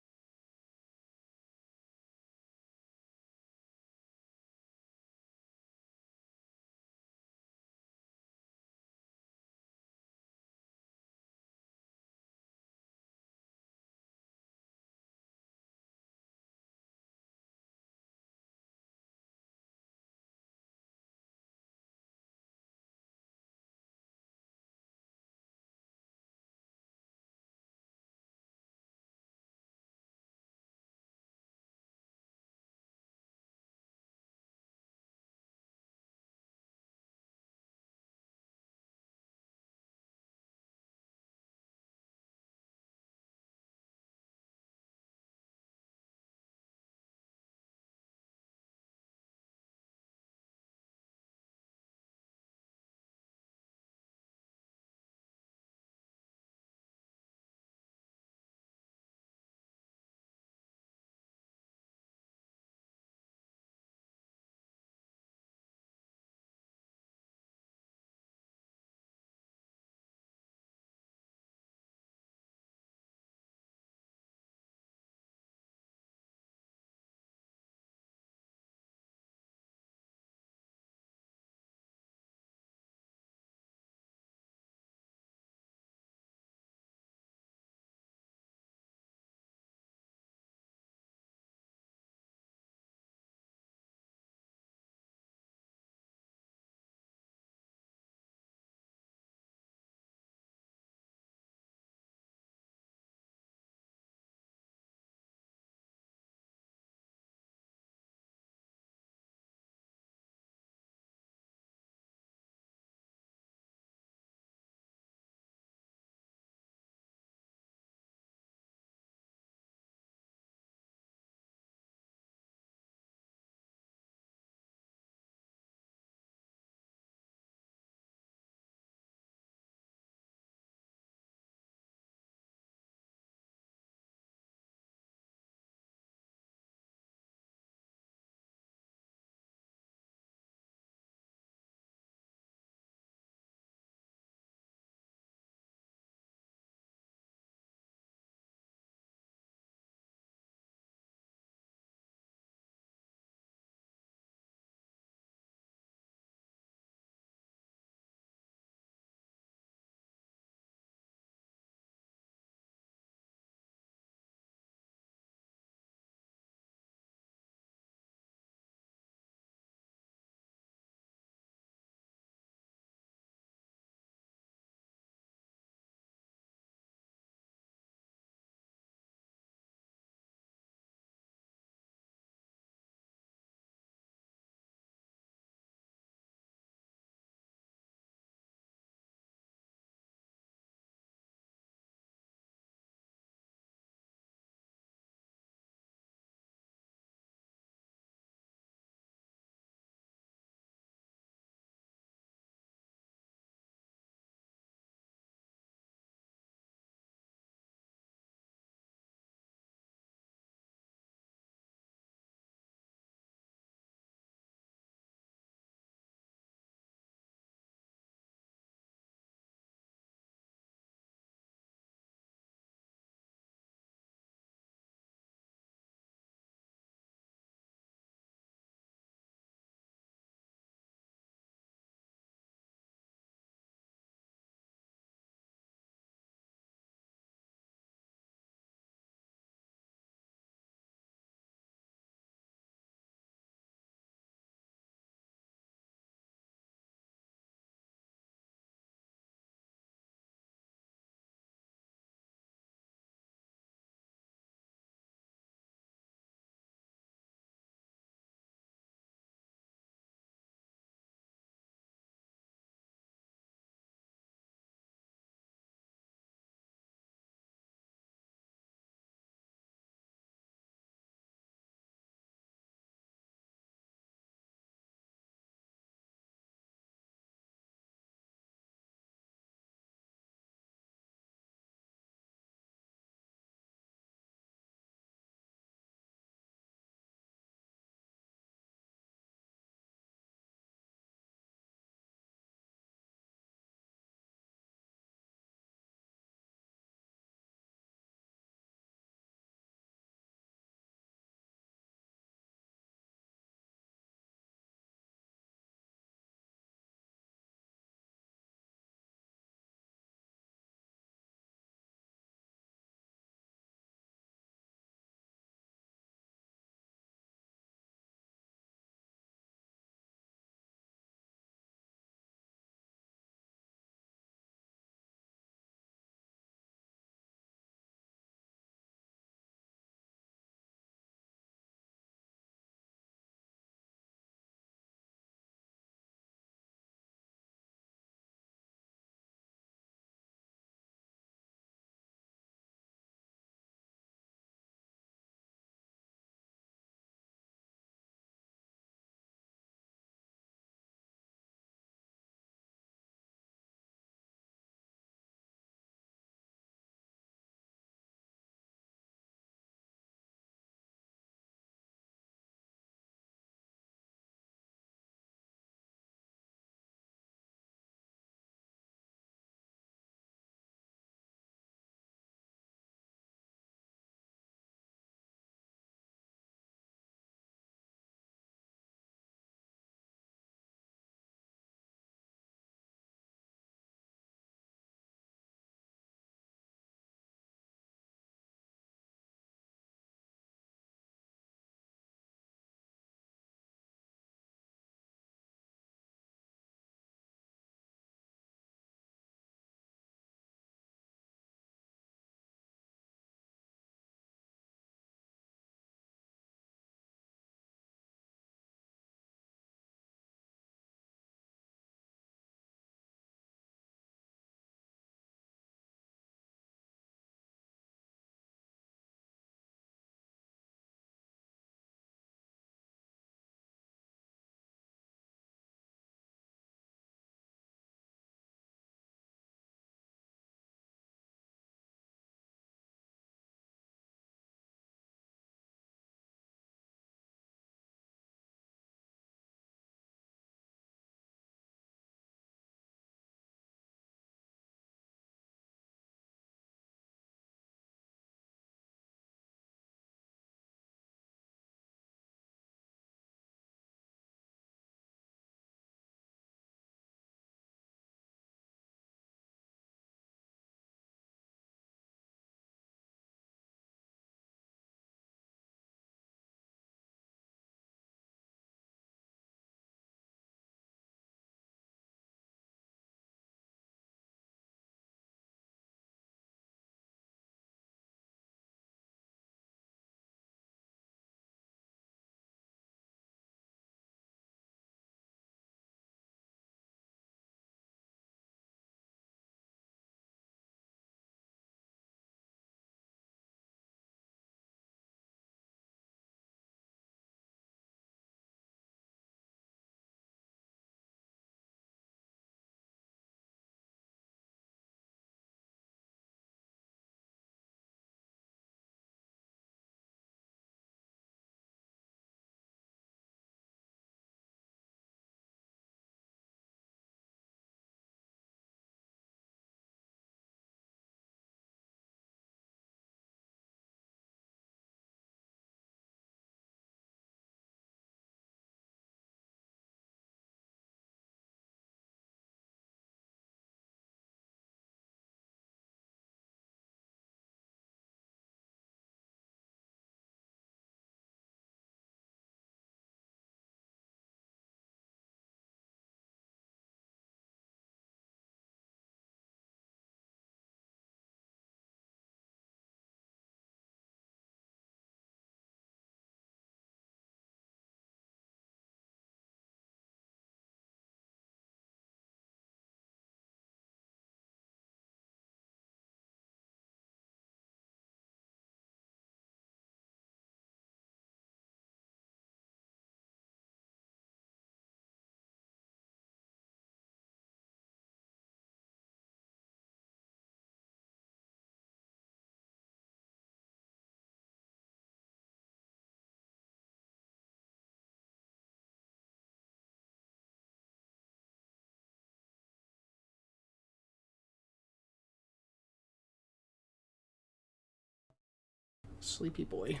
Sleepy boy.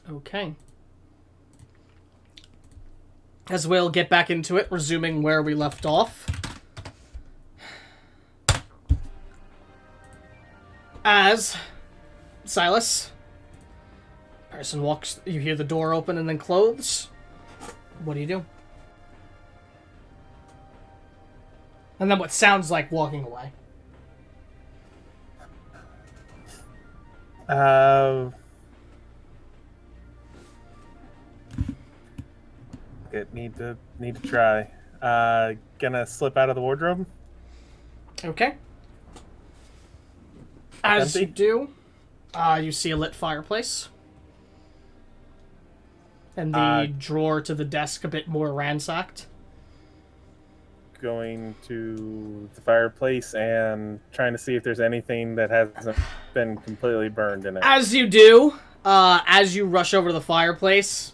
Okay. As we'll get back into it, resuming where we left off. As Silas, person walks, you hear the door open and then close. What do you do? And then what sounds like walking away. Need to try. Gonna slip out of the wardrobe. Okay. As Empty? you do, you see a lit fireplace. And the drawer to the desk a bit more ransacked. Going to the fireplace and trying to see if there's anything that hasn't been completely burned in it. As you do, as you rush over to the fireplace,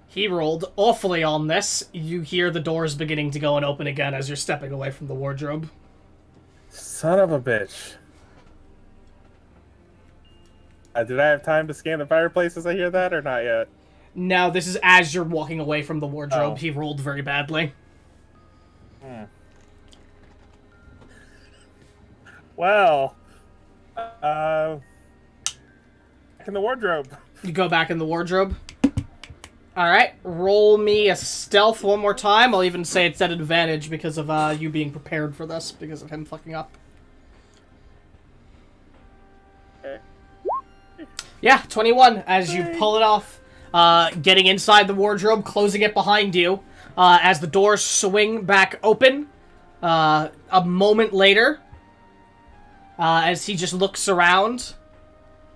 he rolled awfully on this. You hear the doors beginning to go and open again as you're stepping away from the wardrobe. Son of a bitch. Did I have time to scan the fireplace as I hear that, or not yet? No, this is as you're walking away from the wardrobe. Oh. He rolled very badly. Well, in the wardrobe. You go back in the wardrobe. Alright, roll me a stealth one more time. I'll even say it's at advantage because of you being prepared for this, because of him fucking up. Yeah, 21, as you pull it off, getting inside the wardrobe, closing it behind you, as the doors swing back open. A moment later, as he just looks around,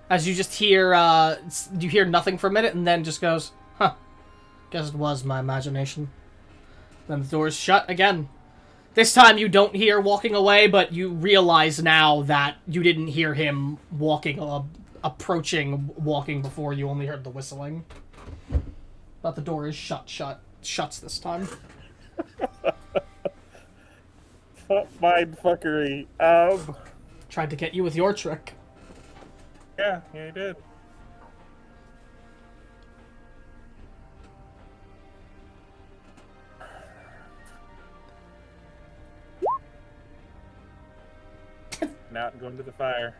as you just hear, you hear nothing for a minute, and then just goes, huh, guess it was my imagination. Then the doors shut again. This time you don't hear walking away, but you realize now that you didn't hear him walking, approaching, walking before. You only heard the whistling. But the door is shuts this time. Mind fuckery. Tried to get you with your trick. Yeah, he did. Now I'm going to the fire.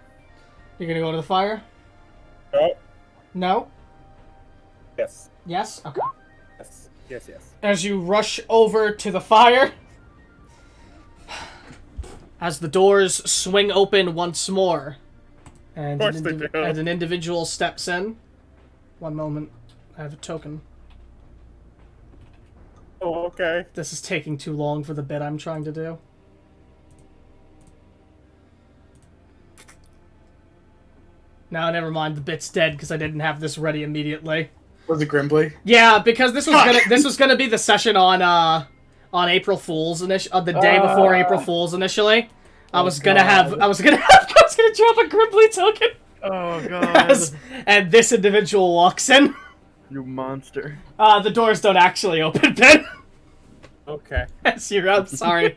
You're gonna go to the fire? Oh, No? yes. Yes? Okay. Yes. Yes, yes. As you rush over to the fire, as the doors swing open once more, and Of course they do. as an individual steps in. One moment. I have a token. Oh, okay. This is taking too long for the bit I'm trying to do. No, never mind. The bit's dead because I didn't have this ready immediately. Was it Grimbley? Yeah, because this was gonna be the session on April Fool's the day before April Fool's initially. I was gonna drop a Grimbley token. Oh god. And this individual walks in. You monster. The doors don't actually open, Ben. Okay. Yes, you're up. Sorry.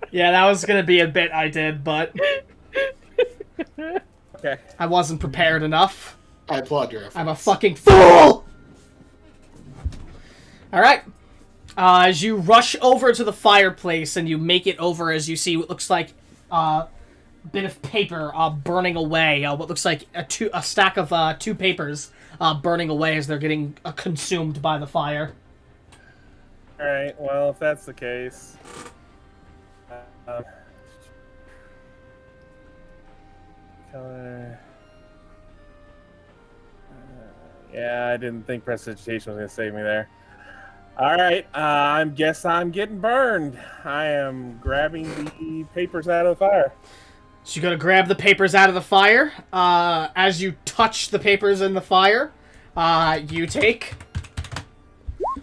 Yeah, that was gonna be a bit I did, but Okay. I wasn't prepared enough. I applaud your efforts. I'm a fucking fool! Alright. As you rush over to the fireplace and you make it over as you see what looks like a bit of paper burning away. What looks like a stack of 2 papers burning away as they're getting consumed by the fire. Alright, well, if that's the case... color... yeah, I didn't think prestidigitation was going to save me there. Alright, I guess I'm getting burned. I am grabbing the papers out of the fire. So you gotta grab the papers out of the fire. As you touch the papers in the fire, you take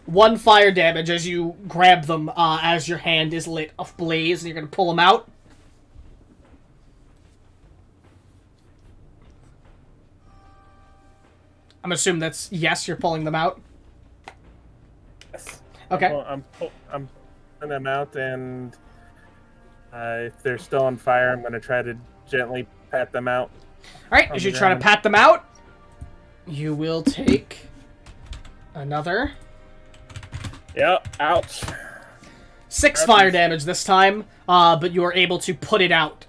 1 fire damage as you grab them as your hand is lit ablaze, and you're gonna pull them out. I'm assuming that's yes, you're pulling them out. Yes. Okay. I'm pulling them out, and if they're still on fire, I'm going to try to gently pat them out. Alright, On as the you try to ground. pat them out, you will take another Yep. Ouch. 6 fire damage this time, but you are able to put it out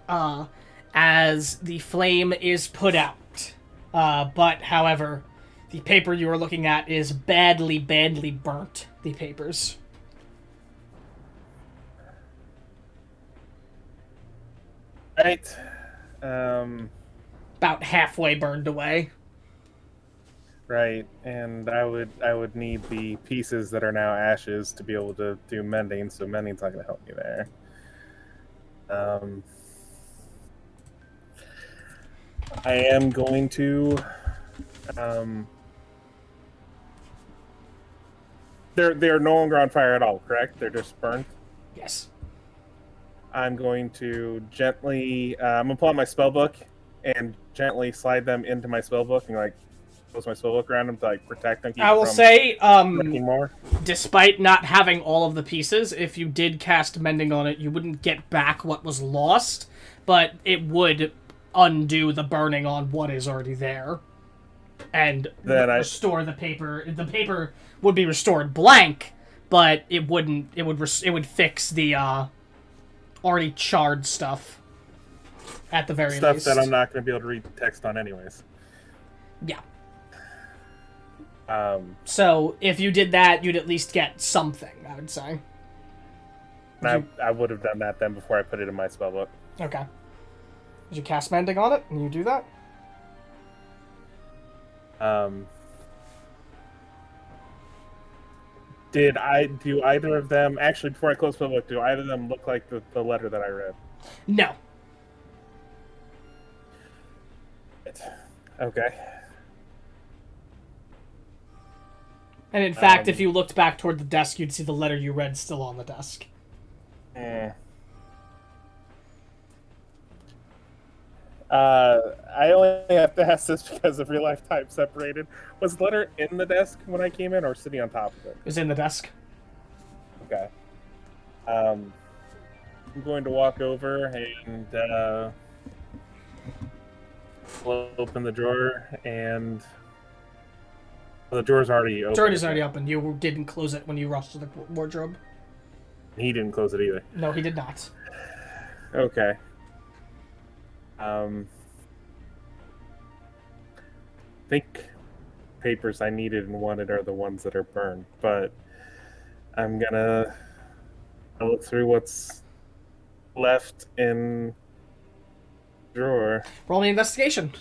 as the flame is put out. But, however, the paper you are looking at is badly, badly burnt, the papers. Right. About halfway burned away. Right, and I would need the pieces that are now ashes to be able to do mending, so mending's not going to help me there. I am going to. They're no longer on fire at all, correct? They're just burnt. Yes. I'm going to gently. I'm gonna pull out my spell book and gently slide them into my spell book and like close my spell book around them to like protect them. Keep I will from say, wrecking more. despite not having all of the pieces, if you did cast Mending on it, you wouldn't get back what was lost, but it would undo the burning on what is already there. And Then restore the paper. The paper would be restored blank, but it wouldn't. It would fix the already charred stuff. At the very stuff least. that I'm not going to be able to read text on anyways. Yeah. So if you did that, you'd at least get something, I would say. I would have done that then before I put it in my spell book. Okay. Did you cast Mending on it, and you do that? Do either of them, actually before I close spell book, do either of them look like the letter that I read? No. Okay. And in fact, if you looked back toward the desk, you'd see the letter you read still on the desk. I only have to ask this because of real life time separated. Was the letter in the desk when I came in or sitting on top of it? It was in the desk. Okay. I'm going to walk over and open the drawer, and the drawer's already open. The drawer is already open. You didn't close it when you rushed to the wardrobe. He didn't close it either. No, he did not. Okay. I think papers I needed and wanted are the ones that are burned, but I'm gonna look through what's left in the drawer. Roll me investigation.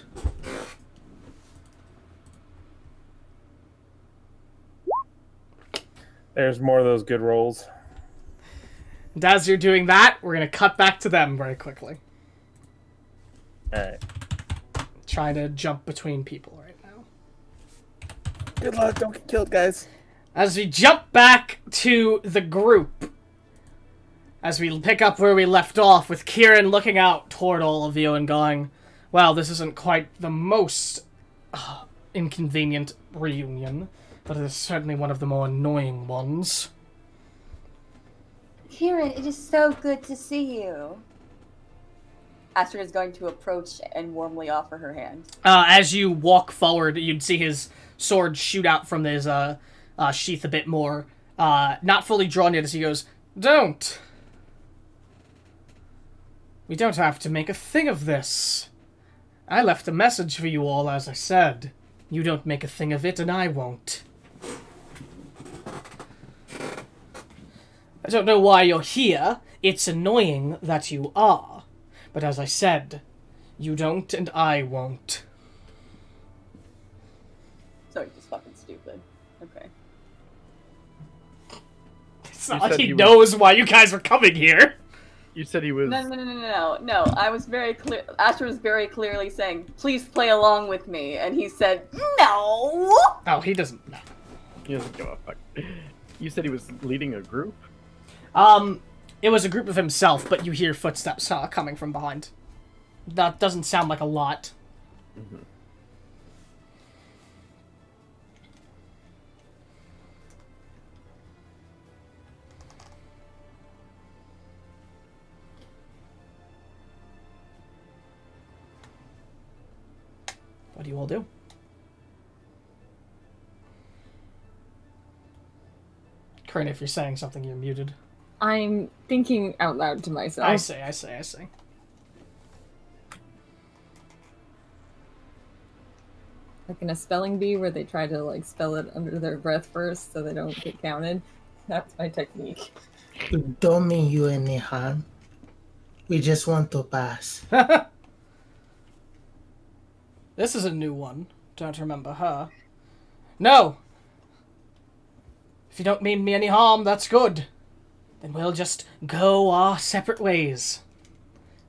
There's more of those good rolls. And as you're doing that, we're going to cut back to them very quickly. Alright. Trying to jump between people right now. Good luck, don't get killed, guys. As we jump back to the group, as we pick up where we left off, with Kieran looking out toward all of you and going, well, this isn't quite the most inconvenient reunion, but it is certainly one of the more annoying ones. Kieran, it is so good to see you. Astrid is going to approach and warmly offer her hand. As you walk forward, you'd see his sword shoot out from his sheath a bit more. Not fully drawn yet as he goes, don't! We don't have to make a thing of this. I left a message for you all, as I said. You don't make a thing of it, and I won't. I don't know why you're here. It's annoying that you are. But as I said, you don't and I won't. Sorry, just fucking stupid. Okay. It's not like he knows why you guys are coming here. You said he was... No. I was very clear. Astrid was very clearly saying, please play along with me. And he said, no! Oh, he doesn't know. He doesn't give a fuck. You said he was leading a group? It was a group of himself, but you hear footsteps coming from behind. That doesn't sound like a lot. Mm-hmm. do you all do? Corinne, if you're saying something, you're muted. I'm thinking out loud to myself. I see. Like in a spelling bee where they try to like spell it under their breath first so they don't get counted. That's my technique. Don't mean you any harm. We just want to pass. This is a new one. Don't remember her. No! If you don't mean me any harm, that's good. Then we'll just go our separate ways.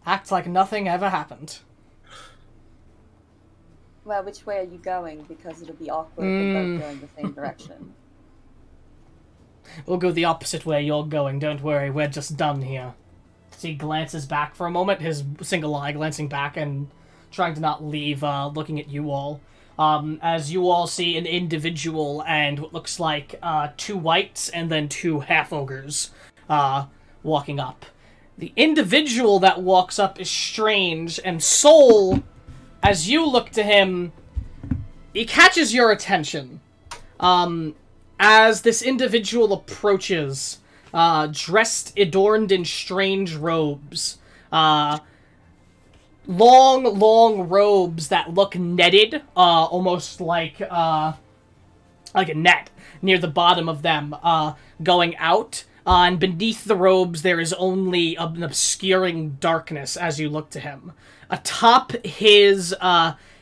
Act like nothing ever happened. Well, which way are you going? Because it'll be awkward if we're both going the same direction. We'll go the opposite way you're going. Don't worry, we're just done here. So he glances back for a moment, his single eye glancing back and trying to not leave, looking at you all. As you all see an individual and what looks like 2 wights and then 2 half-ogres walking up. The individual that walks up is strange, and Soul, as you look to him, he catches your attention. As this individual approaches, adorned in strange robes. Long robes that look netted, almost like a net near the bottom of them, going out. And beneath the robes, there is only an obscuring darkness as you look to him. Atop his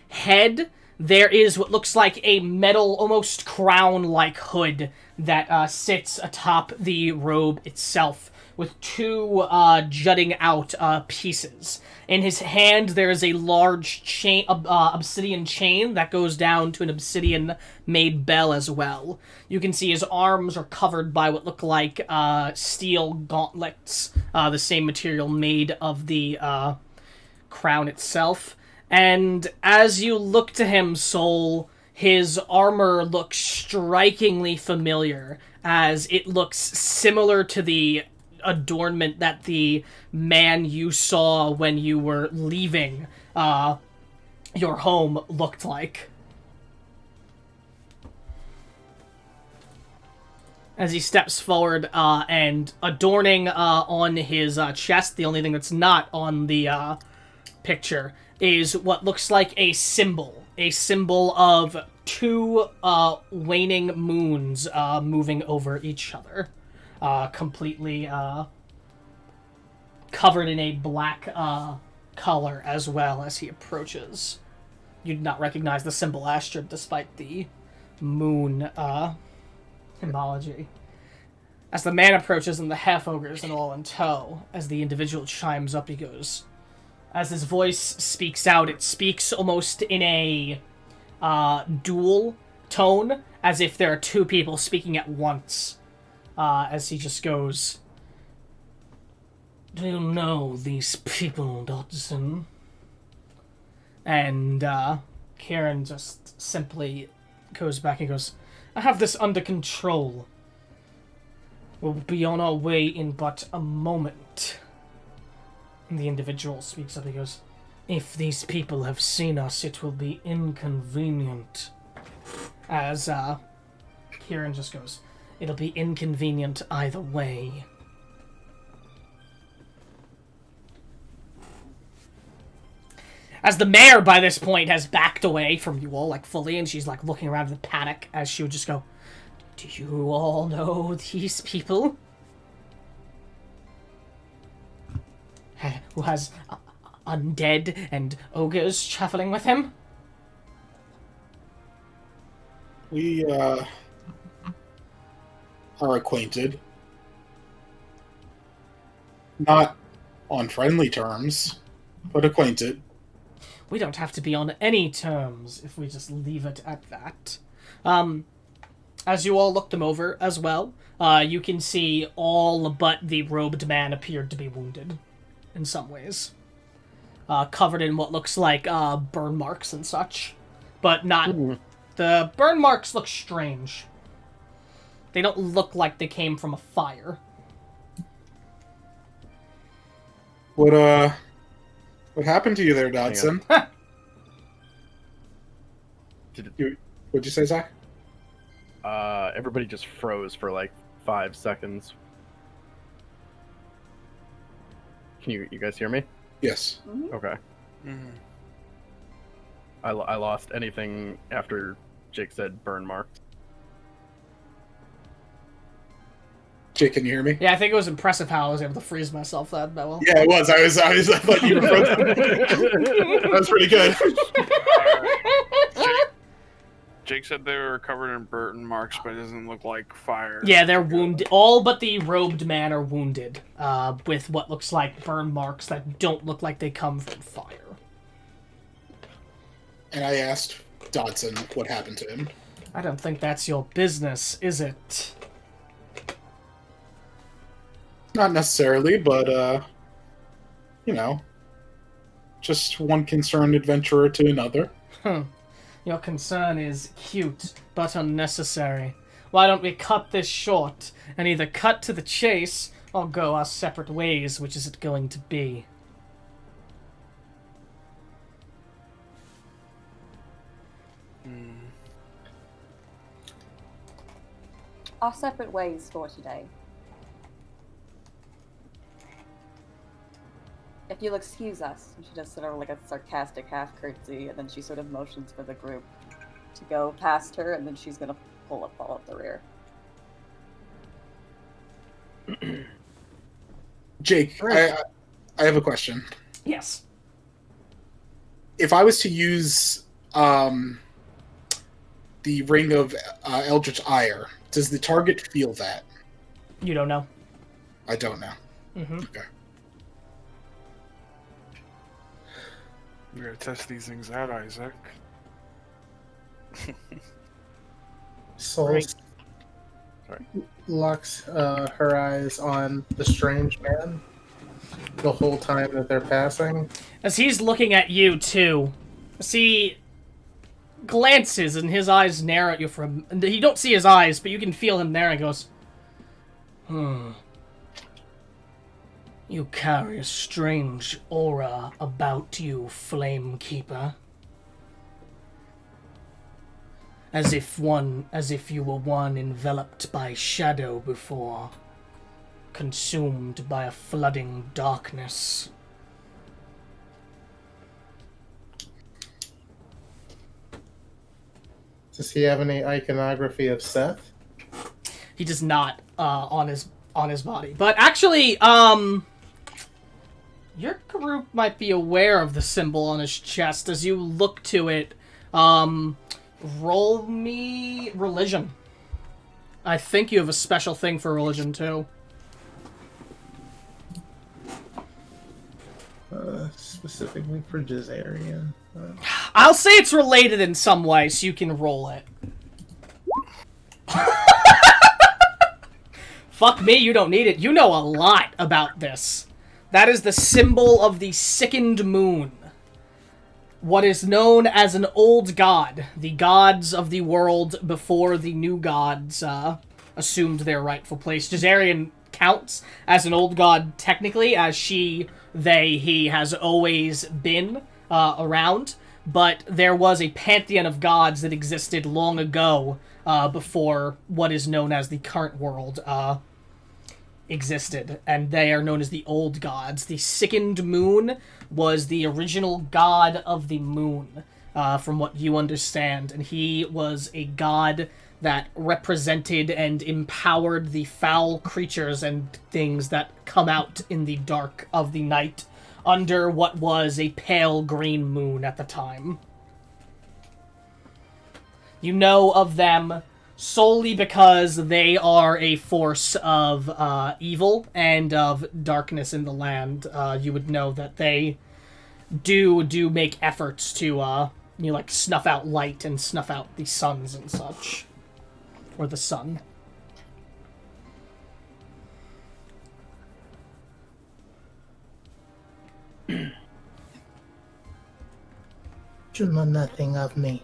head, there is what looks like a metal, almost crown-like hood that sits atop the robe itself, with 2 jutting out pieces. In his hand, there is a large chain, obsidian chain that goes down to an obsidian-made bell as well. You can see his arms are covered by what look like steel gauntlets, the same material made of the crown itself. And as you look to him, Soul, his armor looks strikingly familiar, as it looks similar to the adornment that the man you saw when you were leaving your home looked like. As he steps forward and adorning on his chest, the only thing that's not on the picture is what looks like a symbol of 2 waning moons moving over each other. Completely covered in a black color as well as he approaches. You do not recognize the symbol Astrid despite the moon symbology. As the man approaches and the half-ogres and all in tow, as the individual chimes up, he goes... As his voice speaks out, it speaks almost in a dual tone, as if there are 2 people speaking at once. As he just goes, "Do you know these people, Dodson?" And Kieran just simply goes back and goes, "I have this under control. We'll be on our way in but a moment." And the individual speaks up, he goes, "If these people have seen us, it will be inconvenient." As Kieran just goes, "It'll be inconvenient either way." As the mayor, by this point, has backed away from you all, like, fully, and she's, like, looking around in panic, as she would just go, "Do you all know these people?" Who has undead and ogres traveling with him? We, are acquainted. Not on friendly terms, but acquainted. We don't have to be on any terms if we just leave it at that. As you all look them over as well, you can see all but the robed man appeared to be wounded in some ways. Covered in what looks like burn marks and such. But not... The burn marks look strange. They don't look like they came from a fire. What happened to you there, Dodson? What'd you say, Zach? Everybody just froze for like 5 seconds. Can you guys hear me? Yes. Okay. Mhm. I lost anything after Jake said burn marked. Jake, can you hear me? Yeah, I think it was impressive how I was able to freeze myself that well. Yeah, it was. I thought you were frozen. That was pretty good. Jake said they were covered in burn marks, but it doesn't look like fire. Yeah, they're wounded. All but the robed man are wounded, with what looks like burn marks that don't look like they come from fire. And I asked Dodson what happened to him. I don't think that's your business, is it? Not necessarily, but, just one concerned adventurer to another. Your concern is cute, but unnecessary. Why don't we cut this short, and either cut to the chase, or go our separate ways, which is it going to be? Our separate ways for today. If you'll excuse us, she does sort of like a sarcastic half curtsy, and then she sort of motions for the group to go past her, and then she's gonna fall up the rear. Jake, I have a question. Yes. If I was to use the Ring of Eldritch Ire, does the target feel that? You don't know. I don't know. Mm-hmm. Okay. We're gonna test these things out, Isaac. Soul Right. Sorry. locks her eyes on the strange man the whole time that they're passing. As he's looking at you, too, he glances and his eyes narrow at you from... You don't see his eyes, but you can feel him there and goes, You carry a strange aura about you, Flame Keeper. As if you were one enveloped by shadow before, consumed by a flooding darkness. Does he have any iconography of Seth? He does not on his body. But actually, your group might be aware of the symbol on his chest. As you look to it, roll me religion. I think you have a special thing for religion too. Specifically for Jazarian. I'll say it's related in some way, so you can roll it. Fuck me, you don't need it. You know a lot about this. That is the symbol of the sickened moon. What is known as an old god. The gods of the world before the new gods assumed their rightful place. Jazarian counts as an old god technically, as he has always been around. But there was a pantheon of gods that existed long ago before what is known as the current world existed, and they are known as the old gods. The sickened moon was the original god of the moon, from what you understand, and he was a god that represented and empowered the foul creatures and things that come out in the dark of the night under what was a pale green moon at the time. You know of them solely because they are a force of evil and of darkness in the land. You would know that they do make efforts to snuff out light and snuff out the suns and such, or the sun. You know nothing of me.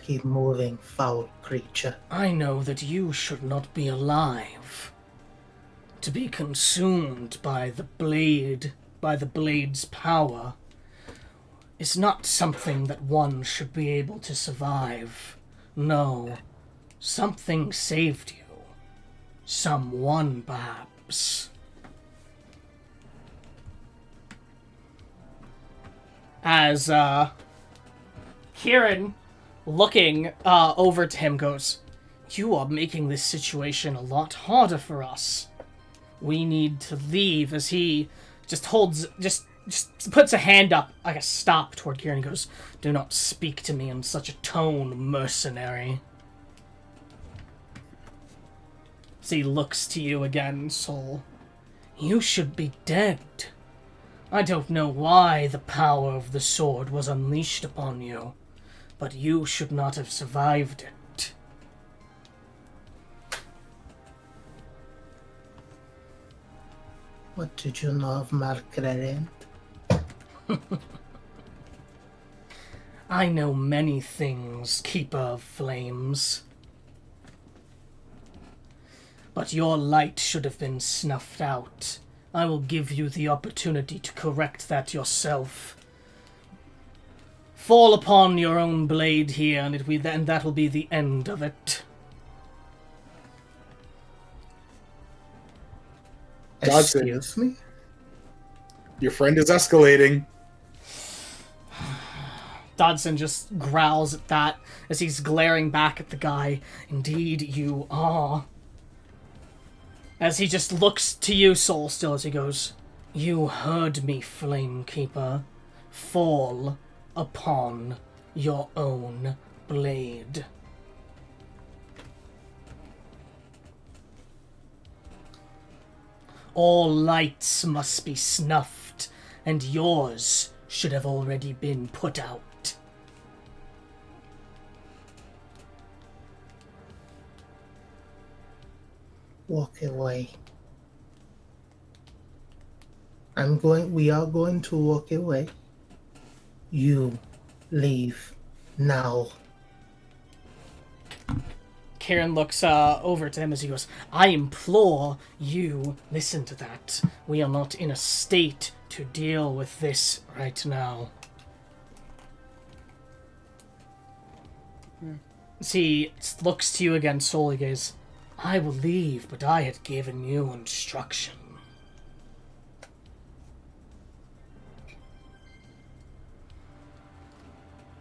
Keep moving, foul creature. I know that you should not be alive. To be consumed by the blade, by the blade's power. is not something that one should be able to survive. No, something saved you. Someone, perhaps. As, Kieran, looking, over to him, goes, "You are making this situation a lot harder for us. We need to leave," as he just puts a hand up, like a stop toward Kieran, and goes, "Do not speak to me in such a tone, mercenary." As he looks to you again, Soul. "You should be dead. I don't know why the power of the sword was unleashed upon you, but you should not have survived it." What did you know of Margaret? I know many things, Keeper of Flames. But your light should have been snuffed out. I will give you the opportunity to correct that yourself. Fall upon your own blade here, and that will be the end of it. Dodson, Excuse me? your friend is escalating. Dodson just growls at that as he's glaring back at the guy. "Indeed, you are." As he just looks to you, Soul, still, as he goes, "You heard me, Flamekeeper. Fall upon your own blade." All lights must be snuffed, and yours should have already been put out. Walk away. We are going to walk away. You leave now. Kieran looks over to him as he goes, "I implore you, listen to that. We are not in a state to deal with this right now." As he looks to you again, Soul, he goes, "I will leave, but I had given you instruction."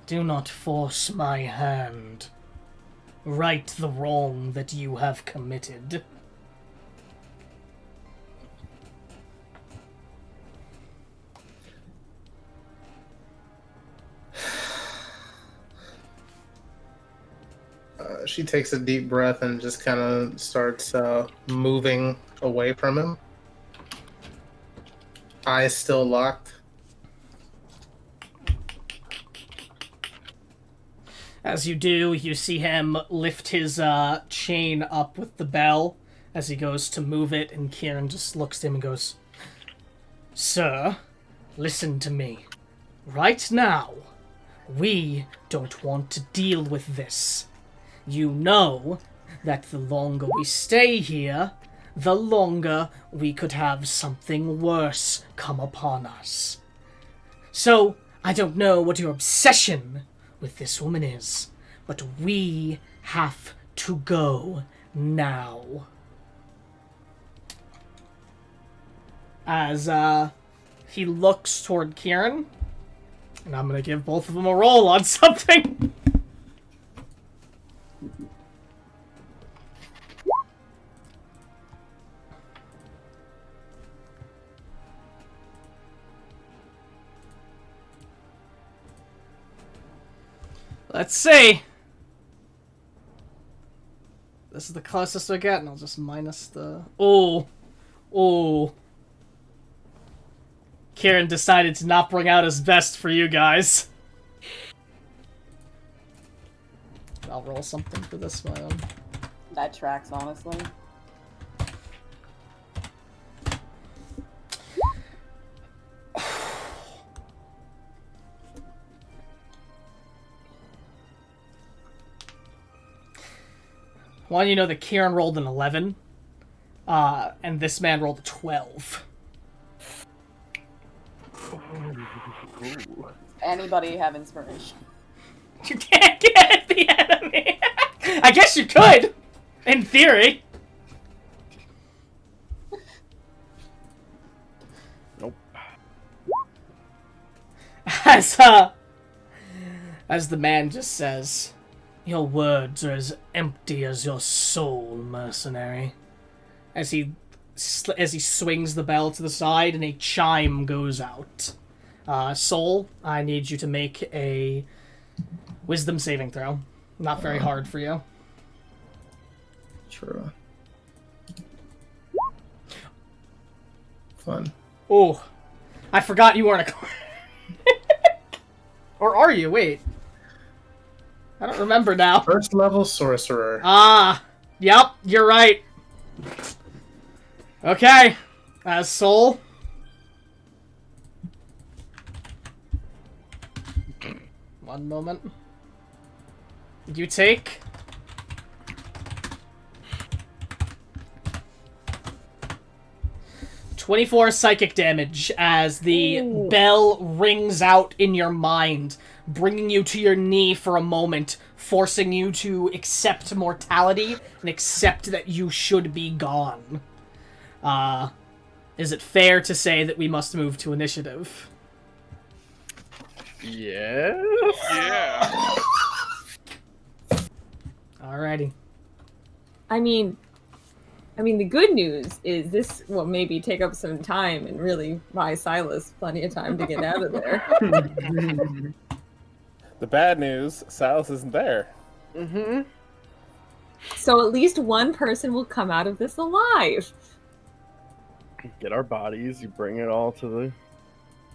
"Do not force my hand. Right the wrong that you have committed." She takes a deep breath and just kind of starts moving away from him. Eyes still locked. As you do, you see him lift his chain up with the bell as he goes to move it, and Kieran just looks at him and goes, "Sir, listen to me. Right now, we don't want to deal with this. You know that the longer we stay here, the longer we could have something worse come upon us. So, I don't know what your obsession with this woman is, but we have to go now." As he looks toward Kieran, and I'm gonna give both of them a roll on something. Let's see. This is the closest I get, and I'll just minus the... Oh. Kieran decided to not bring out his best for you guys. I'll roll something for this one. That tracks, honestly. One, you know that Kieran rolled an 11, and this man rolled a 12. Anybody have inspiration? You can't get the enemy. I guess you could, in theory. Nope. As the man just says, "Your words are as empty as your soul, mercenary." As he swings the bell to the side and a chime goes out. Soul, I need you to make a wisdom saving throw. Not very hard for you. True. Fun. Oh, I forgot you weren't a or are you? Wait. I don't remember now. First level sorcerer. Ah, yep, you're right. Okay, as Soul. One moment. You take 24 psychic damage as the bell rings out in your mind, bringing you to your knee for a moment, forcing you to accept mortality and accept that you should be gone. Is it fair to say that we must move to initiative? Yeah. Yeah. Alrighty. I mean, the good news is this will maybe take up some time and really buy Silas plenty of time to get out of there. The bad news, Silas isn't there. Mm-hmm. So at least one person will come out of this alive. Get our bodies. You bring it all to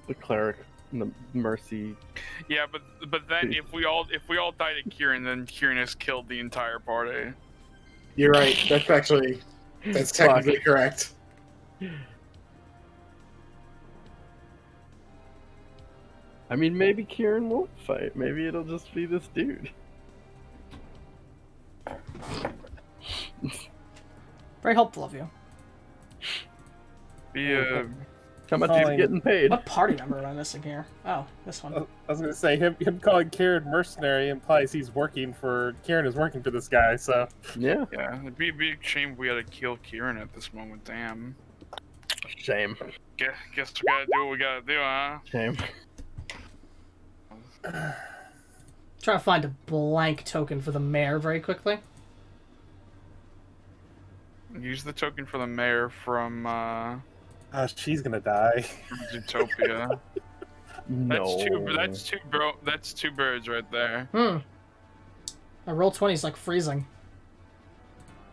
the cleric and the mercy. Yeah, but then if we all die to Kieran, then Kieran has killed the entire party. You're right. That's technically correct. I mean, maybe Kieran won't fight. Maybe it'll just be this dude. Very helpful of you. How much he's getting paid? What party member am I missing here? Oh, this one. I was gonna say him calling Kieran mercenary implies Kieran is working for this guy. So Yeah. Yeah, it'd be a big shame if we had to kill Kieran at this moment. Damn. Shame. Guess we gotta do what we gotta do, huh? Shame. Trying to find a blank token for the mayor very quickly. Use the token for the mayor from she's gonna die. Zootopia. No. That's two birds right there. My roll 20 is like freezing.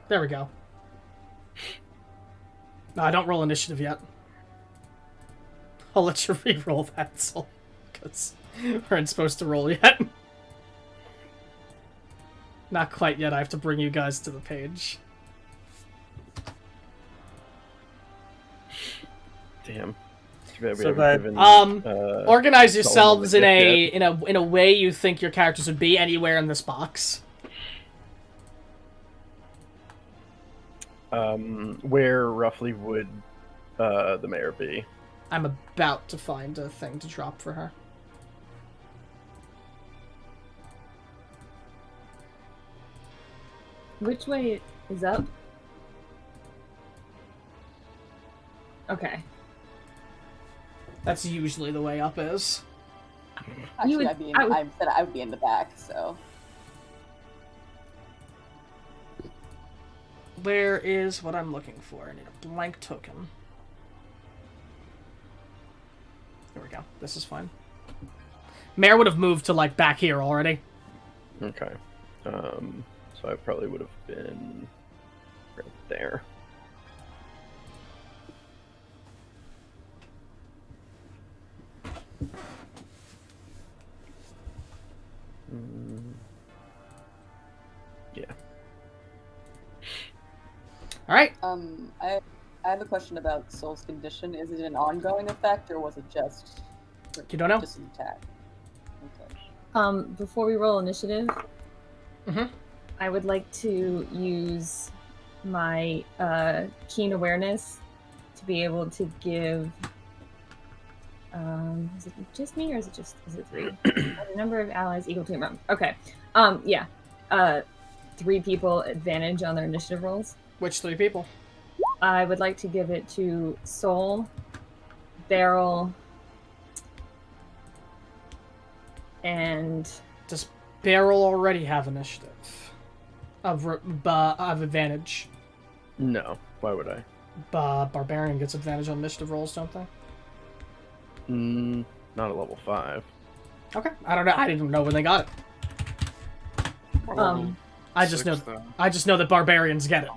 There we go. No, I don't roll initiative yet. I'll let you re-roll that, Soul, because we aren't supposed to roll yet. Not quite yet. I have to bring you guys to the page. Damn. Too bad we So haven't that- given, Organize Solomon yourselves the in gift a way you think your characters would be anywhere in this box. Where roughly would the mayor be? I'm about to find a thing to drop for her. Which way is up? Okay. That's usually the way up is. Actually, would- I said I would be in the back, so. Where is what I'm looking for? I need a blank token. There we go. This is fine. Mayor would have moved to, like, back here already. Okay. So I probably would have been right there. Yeah. Alright. I have a question about Soul's condition. Is it an ongoing effect, or was it just You don't know? just an attack? Okay. Before we roll initiative, Mhm. I would like to use my keen awareness to be able to give Is it just me or is it 3? The number of allies equal to amount. Okay. Yeah. 3 people advantage on their initiative rolls. Which 3 people? I would like to give it to Soul, Beryl, and Does Beryl already have initiative? Of advantage. No. Why would I? Barbarian gets advantage on initiative rolls, don't they? Not at level 5. Okay, I don't know. I didn't know when they got it. I just know that barbarians get it.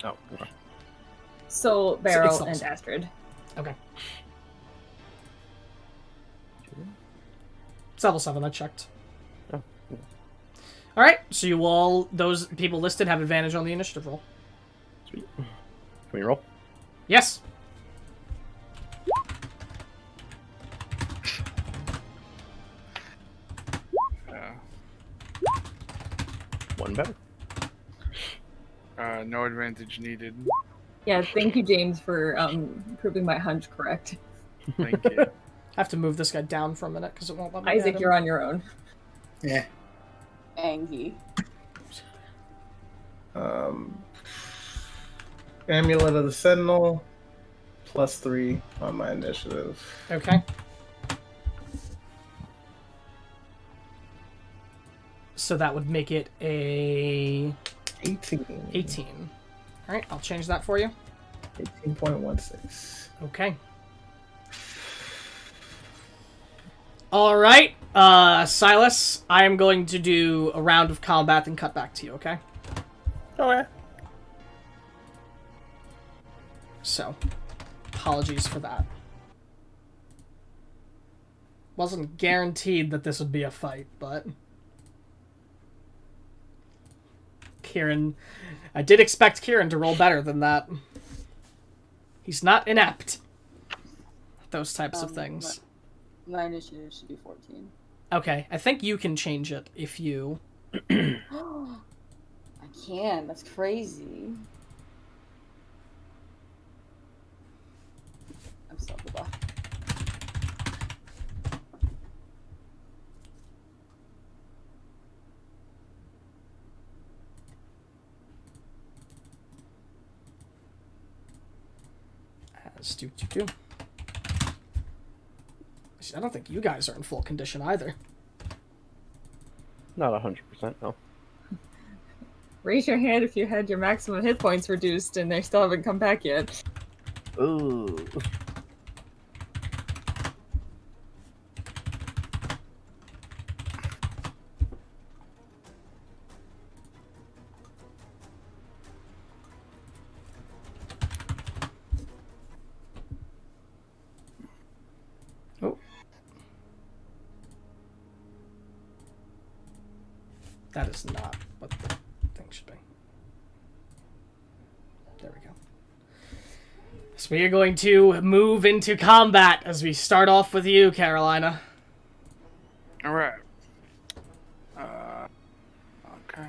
Oh, okay. Soul, Beryl, level and 7. Astrid. Okay. It's level 7. I checked. Oh. All right, so those people listed have advantage on the initiative roll. Sweet. Can we roll? Yes. One better. No advantage needed. Yeah, thank you, James, for proving my hunch correct. Thank you. I have to move this guy down for a minute because it won't let me. Isaac, you're on your own. Yeah. Angie. Amulet of the Sentinel, +3 on my initiative. Okay. So that would make it a 18. 18. All right, I'll change that for you. 18.16. Okay. All right, Silas, I am going to do a round of combat and cut back to you, okay? Okay. So, apologies for that. Wasn't guaranteed that this would be a fight, but... Kieran... I did expect Kieran to roll better than that. He's not inept. Those types of things. My initiative should be 14. Okay, I think you can change it if you... I can. That's crazy. I'm so buff. Do. I don't think you guys are in full condition either. Not 100%, no. Raise your hand if you had your maximum hit points reduced and they still haven't come back yet. Ooh. Oh. That is not what the thing should be. There we go. So we are going to move into combat as we start off with you, Carolina. All right. Okay.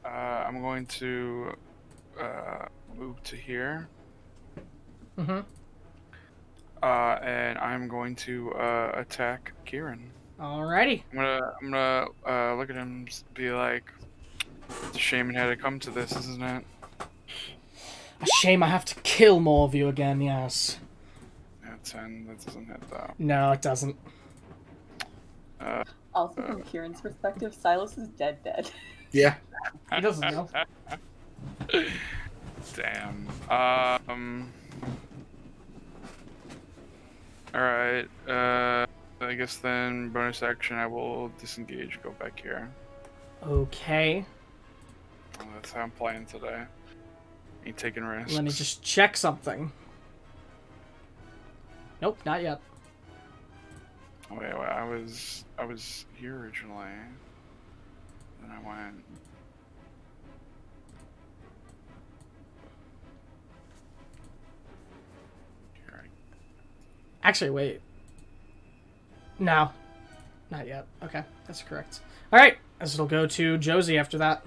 I'm going to move to here. Mm-hmm. And I'm going to attack Kieran. Alrighty. I'm gonna look at him, and be like, "It's a shame it had to come to this, isn't it?" A shame I have to kill more of you again, yes. Yeah, 10. That doesn't hit though. No, it doesn't. Also, from Kieran's perspective, Silas is dead. Yeah. He doesn't know. Damn. Alright. I guess then bonus action I will disengage, go back here. Okay. Well, that's how I'm playing today. Ain't taking risks. Let me just check something. Nope, not yet. Wait, I was here originally. Then I went. Here. Actually, wait. No. Not yet. Okay, that's correct. Alright, as it'll go to Josie after that.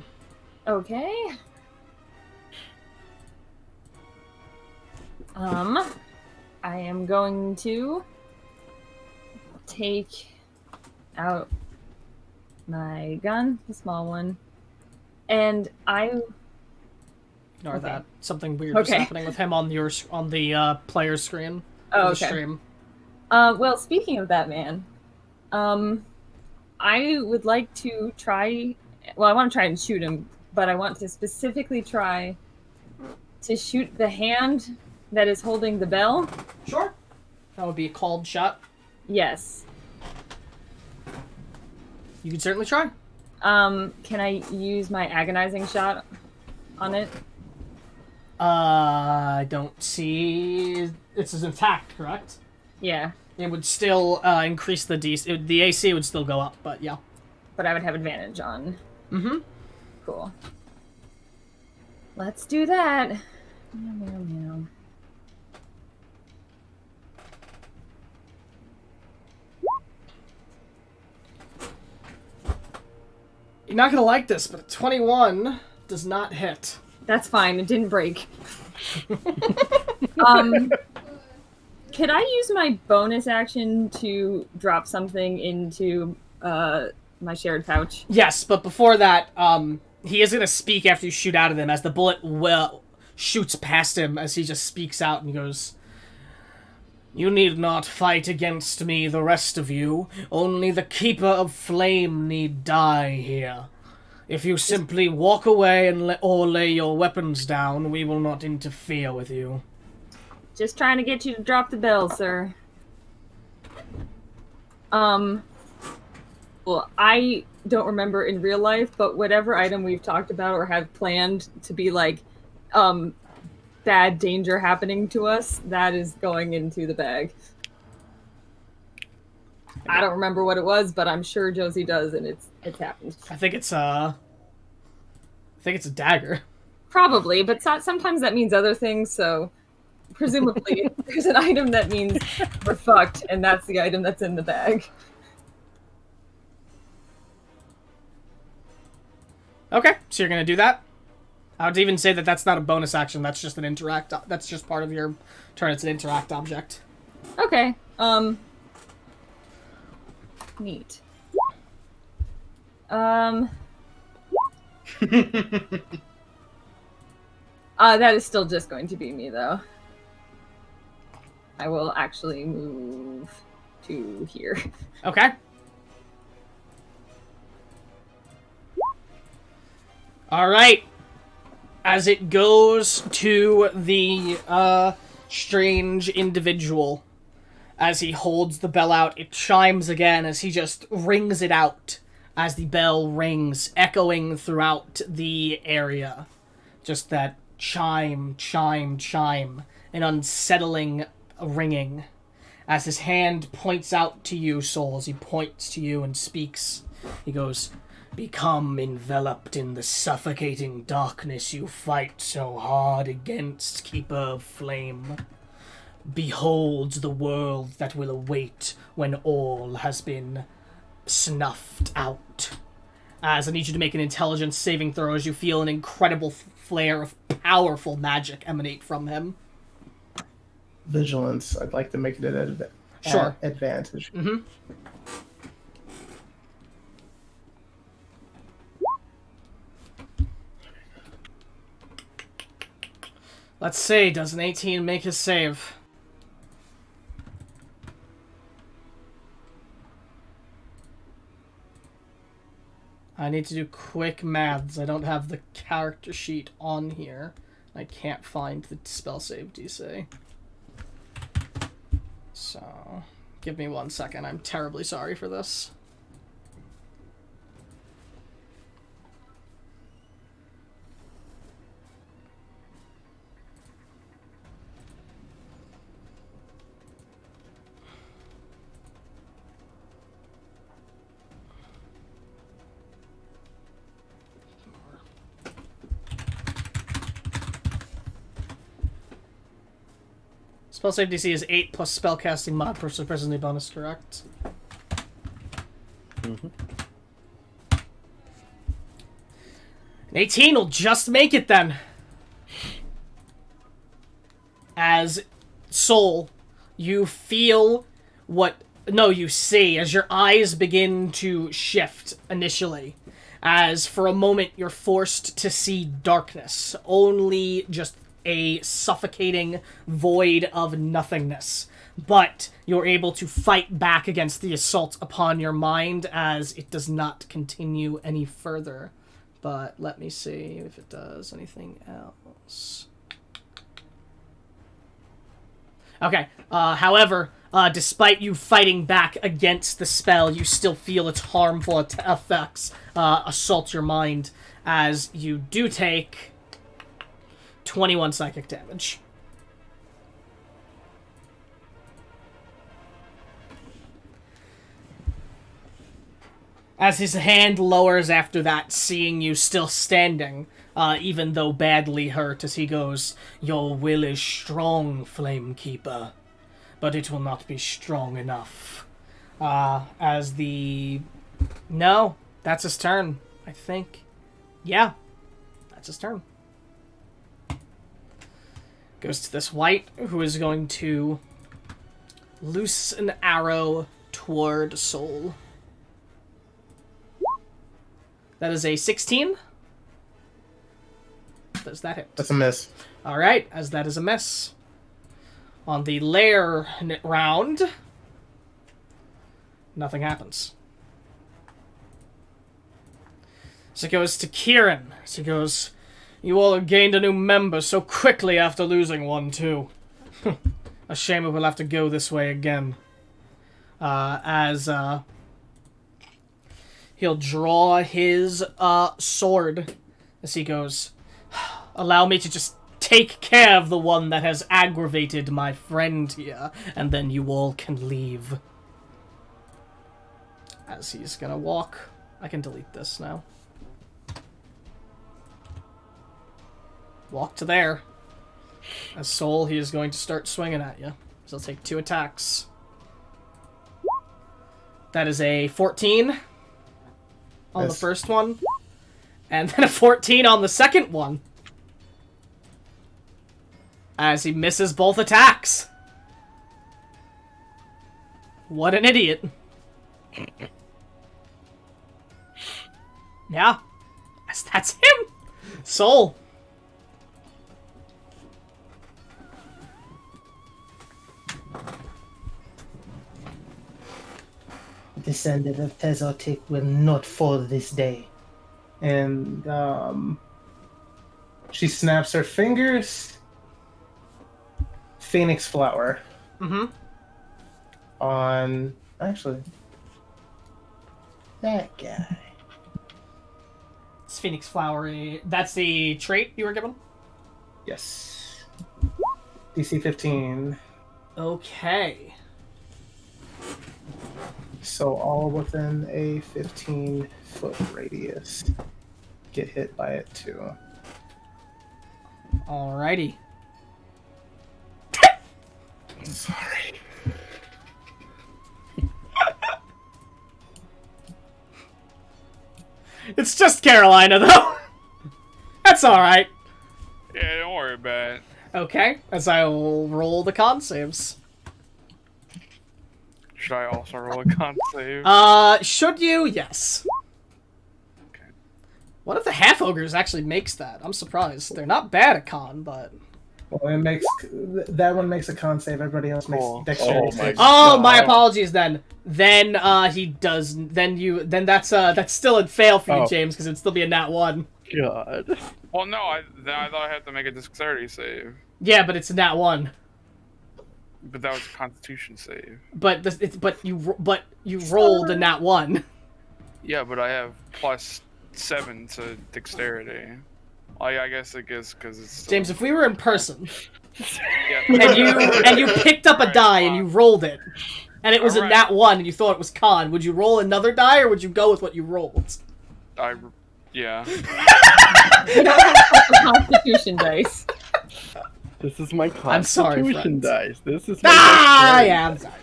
I am going to take out my gun, the small one, and I... Ignore Okay. that. Something weird was Okay. happening with him on the player screen. Oh, of the okay. stream. Well, speaking of that man, I would like to try... Well, I want to try and shoot him, but I want to specifically try to shoot the hand that is holding the bell. Sure. That would be a called shot. Yes. You can certainly try. Can I use my agonizing shot on it? I don't see... It's intact, correct? Yeah. It would still increase the DC. The AC would still go up, but yeah. But I would have advantage on. Mm-hmm. Cool. Let's do that. Meow, meow, meow. You're not gonna like this, but a 21 does not hit. That's fine. It didn't break. Could I use my bonus action to drop something into my shared pouch? Yes, but before that, he is gonna speak after you shoot out of him, as the bullet shoots past him as he just speaks out and he goes, "You need not fight against me, the rest of you. Only the Keeper of Flame need die here. If you simply walk away and or lay your weapons down, we will not interfere with you." Just trying to get you to drop the bell, sir. Well, I don't remember in real life, but whatever item we've talked about or have planned to be like, bad danger happening to us, that is going into the bag. I don't remember what it was, but I'm sure Josie does, and it's happened. I think it's a dagger. Probably, but sometimes that means other things, so presumably there's an item that means we're fucked, and that's the item that's in the bag. Okay, so you're gonna do that? I would even say that that's not a bonus action, that's just an interact, that's just part of your turn, it's an interact object. Okay, neat. That is still just going to be me, though. I will actually move to here. Okay. Alright. As it goes to the, strange individual, as he holds the bell out, it chimes again as he just rings it out as the bell rings, echoing throughout the area. Just that chime, chime, chime, an unsettling ringing. As his hand points out to you, Souls, he points to you and speaks. He goes, "Become enveloped in the suffocating darkness you fight so hard against, Keeper of Flame. Behold the world that will await when all has been snuffed out." As I need you to make an intelligence saving throw as you feel an incredible flare of powerful magic emanate from him. Vigilance. I'd like to make it an Sure. advantage. Mm-hmm. Let's see, does an 18 make his save? I need to do quick maths. I don't have the character sheet on here. I can't find the spell save DC. So, give me 1 second. I'm terribly sorry for this. Spell save DC is 8 plus spellcasting mod per presently bonus, correct? Mm-hmm. An 18 will just make it then. As Soul you feel you see as your eyes begin to shift initially. As for a moment you're forced to see darkness, only just a suffocating void of nothingness. But you're able to fight back against the assault upon your mind as it does not continue any further. But let me see if it does anything else. Okay, however, despite you fighting back against the spell, you still feel its harmful effects assault your mind, as you do take 21 psychic damage. As his hand lowers after that, seeing you still standing, even though badly hurt, as he goes, "Your will is strong, Flamekeeper, but it will not be strong enough." No, that's his turn, I think. Yeah, that's his turn. Goes to this white, who is going to loose an arrow toward Soul. That is a 16. Does that hit? That's a miss. Alright, as that is a miss. On the lair round, nothing happens. So it goes to Kieran. So he goes, "You all have gained a new member so quickly after losing one, too. A shame it will have to go this way again." He'll draw his sword as he goes, "Allow me to just take care of the one that has aggravated my friend here, and then you all can leave." As he's gonna walk. I can delete this now. Walk to there. As Soul, he is going to start swinging at you. So he'll take 2 attacks. That is a 14 on the first one, and then a 14 on the second one. As he misses both attacks. What an idiot. Yeah. That's him. Soul. Descendant of Tezotic will not fall this day. And she snaps her fingers. Phoenix flower. Mm-hmm. On actually that guy. It's Phoenix Flower. That's the trait you were given? Yes. DC 15. Okay. So all within a 15-foot radius get hit by it too. Alrighty. Sorry. It's just Carolina, though. That's alright. Yeah, don't worry about it. Okay, as I will roll the con saves. Should I also roll a con save? Should you? Yes. Okay. One of the half-ogres actually makes that. I'm surprised. They're not bad at con, but... Well, it makes that one makes a con save. Everybody else makes Cool. dexterity Oh my saves. Oh, my apologies then. Then, he does... Then that's still a fail for you, Oh. James, because it'd still be a nat 1. God. Well, no, I thought I had to make a dexterity save. Yeah, but it's a nat 1. But that was a constitution save. But you rolled a nat 1. Yeah, but I have +7 to dexterity. I guess it gives because it's still... James, if we were in person, Yeah. and you picked up a Alright, die and you rolled it, and it was a Alright. nat 1 and you thought it was con, would you roll another die or would you go with what you rolled? Yeah. You don't have a Constitution dice. This is my I'm sorry, constitution friends. dice. This is my Ah, dexterity. yeah, I'm sorry.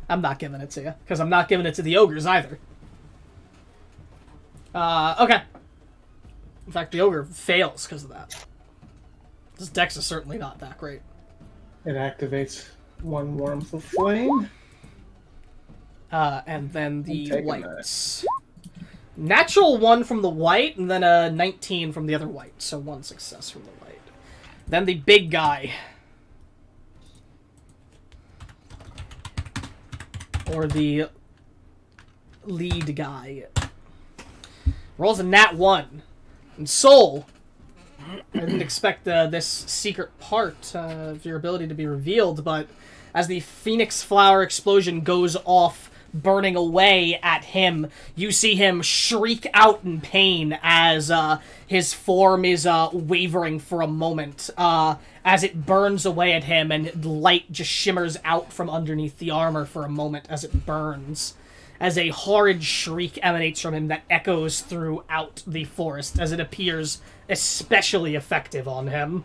I'm not giving it to you, because I'm not giving it to the ogres either. Okay. In fact, the ogre fails because of that. His dex is certainly not that great. It activates. 1 warmth of flame. And then the taking whites. Natural 1 from the white, and then a 19 from the other white. So 1 success from the white. Then the big guy. Or the lead guy. Rolls a nat 1. And Soul, I didn't expect this secret part of your ability to be revealed, but as the Phoenix Flower explosion goes off, burning away at him, you see him shriek out in pain as his form is wavering for a moment. As it burns away at him, and light just shimmers out from underneath the armor for a moment as it burns. As a horrid shriek emanates from him that echoes throughout the forest, as it appears especially effective on him.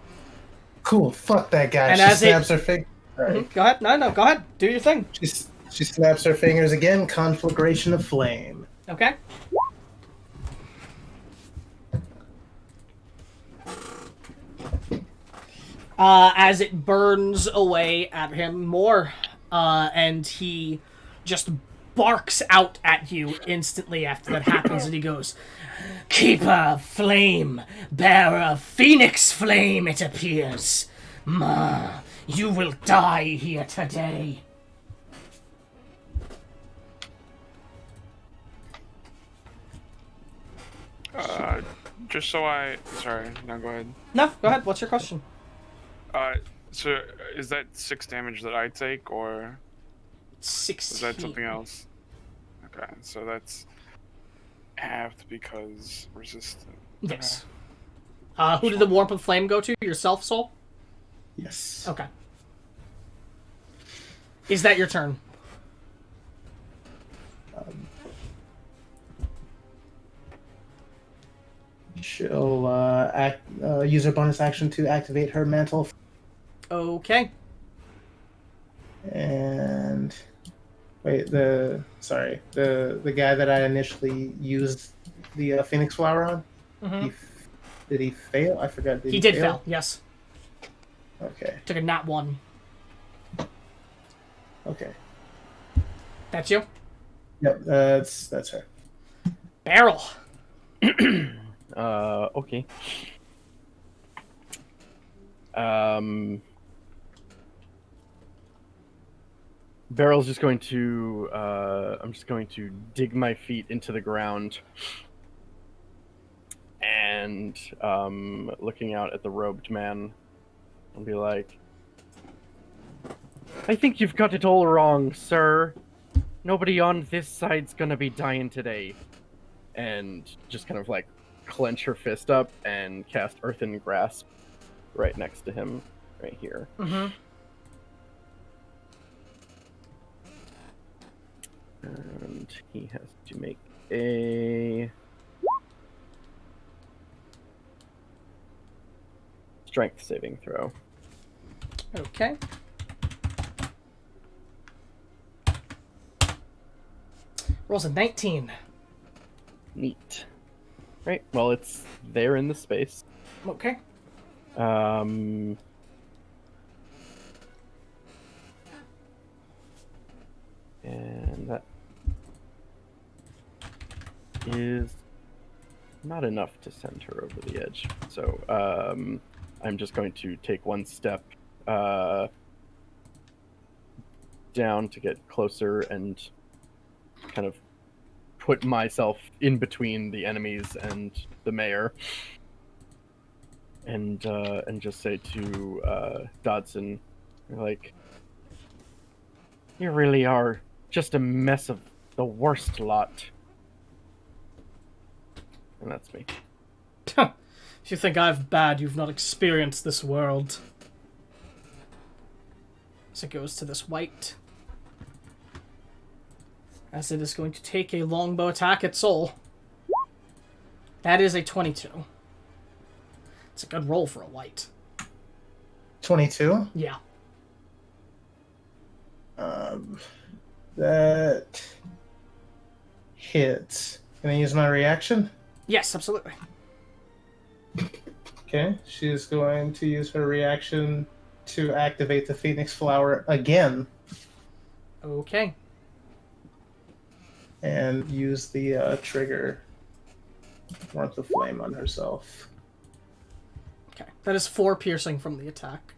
Cool, fuck that guy. And She as snaps her fingers. Go ahead. No, go ahead. Do your thing. She snaps her fingers again. Conflagration of flame. Okay. As it burns away at him more, and he just barks out at you instantly after that happens, and he goes, "Keeper of flame, bearer of phoenix flame, it appears. Ma, you will die here today." Just so sorry, no, go ahead. No, go ahead. What's your question? So is that 6 damage that I take, or 16. is that something else? Okay, so that's halved because resistant. Yes. Who did the warmth of flame go to? Yourself, Soul? Yes. Okay. Is that your turn? She'll use her bonus action to activate her mantle. Okay. And wait, the guy that I initially used the Phoenix Flower on. Mm-hmm. Did he fail? I forgot. He did fail. Yes. Okay. Took a nat 1. Okay. That's you. Yep. That's her. Barrel. Okay. Barrel's just going to, I'm just going to dig my feet into the ground and, looking out at the robed man, I'll be like, "I think you've got it all wrong, sir. Nobody on this side's gonna be dying today." And just kind of like clench her fist up and cast Earthen Grasp right next to him, right here. Mm-hmm. And he has to make a strength saving throw. Okay. Rolls a 19. Neat. Right, well, it's there in the space. Okay. And that is not enough to send her over the edge. So I'm just going to take one step down to get closer and kind of put myself in between the enemies and the mayor, and just say to Dodson, like, "You really are just a mess of the worst lot." And that's me. If you think I've bad, you've not experienced this world. So it goes to this white. As it is going to take a longbow attack at Soul. That is a 22. It's a good roll for a white. 22? Yeah. That hits. Can I use my reaction? Yes, absolutely. Okay, she's going to use her reaction to activate the Phoenix Flower again Okay. and use the trigger Warmth of Flame on herself. Okay. That is 4 piercing from the attack.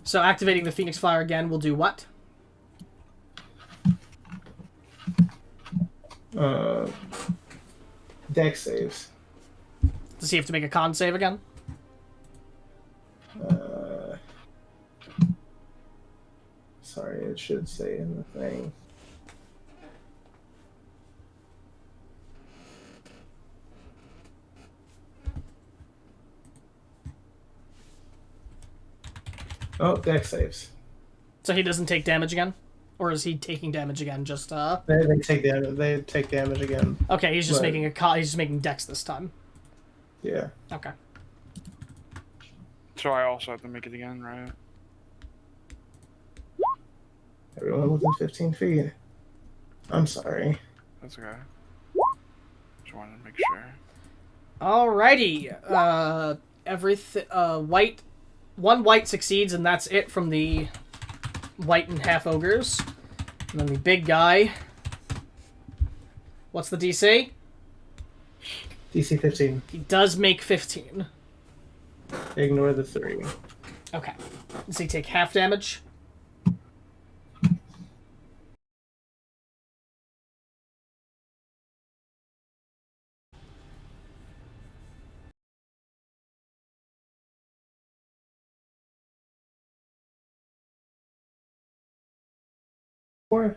So activating the Phoenix Flower again will do what? Dex saves. Does he have to make a con save again? Sorry, it should say in the thing. Oh, Dex saves. So he doesn't take damage again? Or is he taking damage again? Just They take damage. They take damage again. Okay, he's just But- making he's just making Dex this time. Yeah. Okay. So I also have to make it again, right? Everyone within 15 feet. I'm sorry. That's okay. Just wanted to make sure. Alrighty. Everything. White. One white succeeds, and that's it from the white and half ogres. And then the big guy. What's the DC? DC 15. He does make 15. Ignore the 3. Okay. Does he take half damage? Or,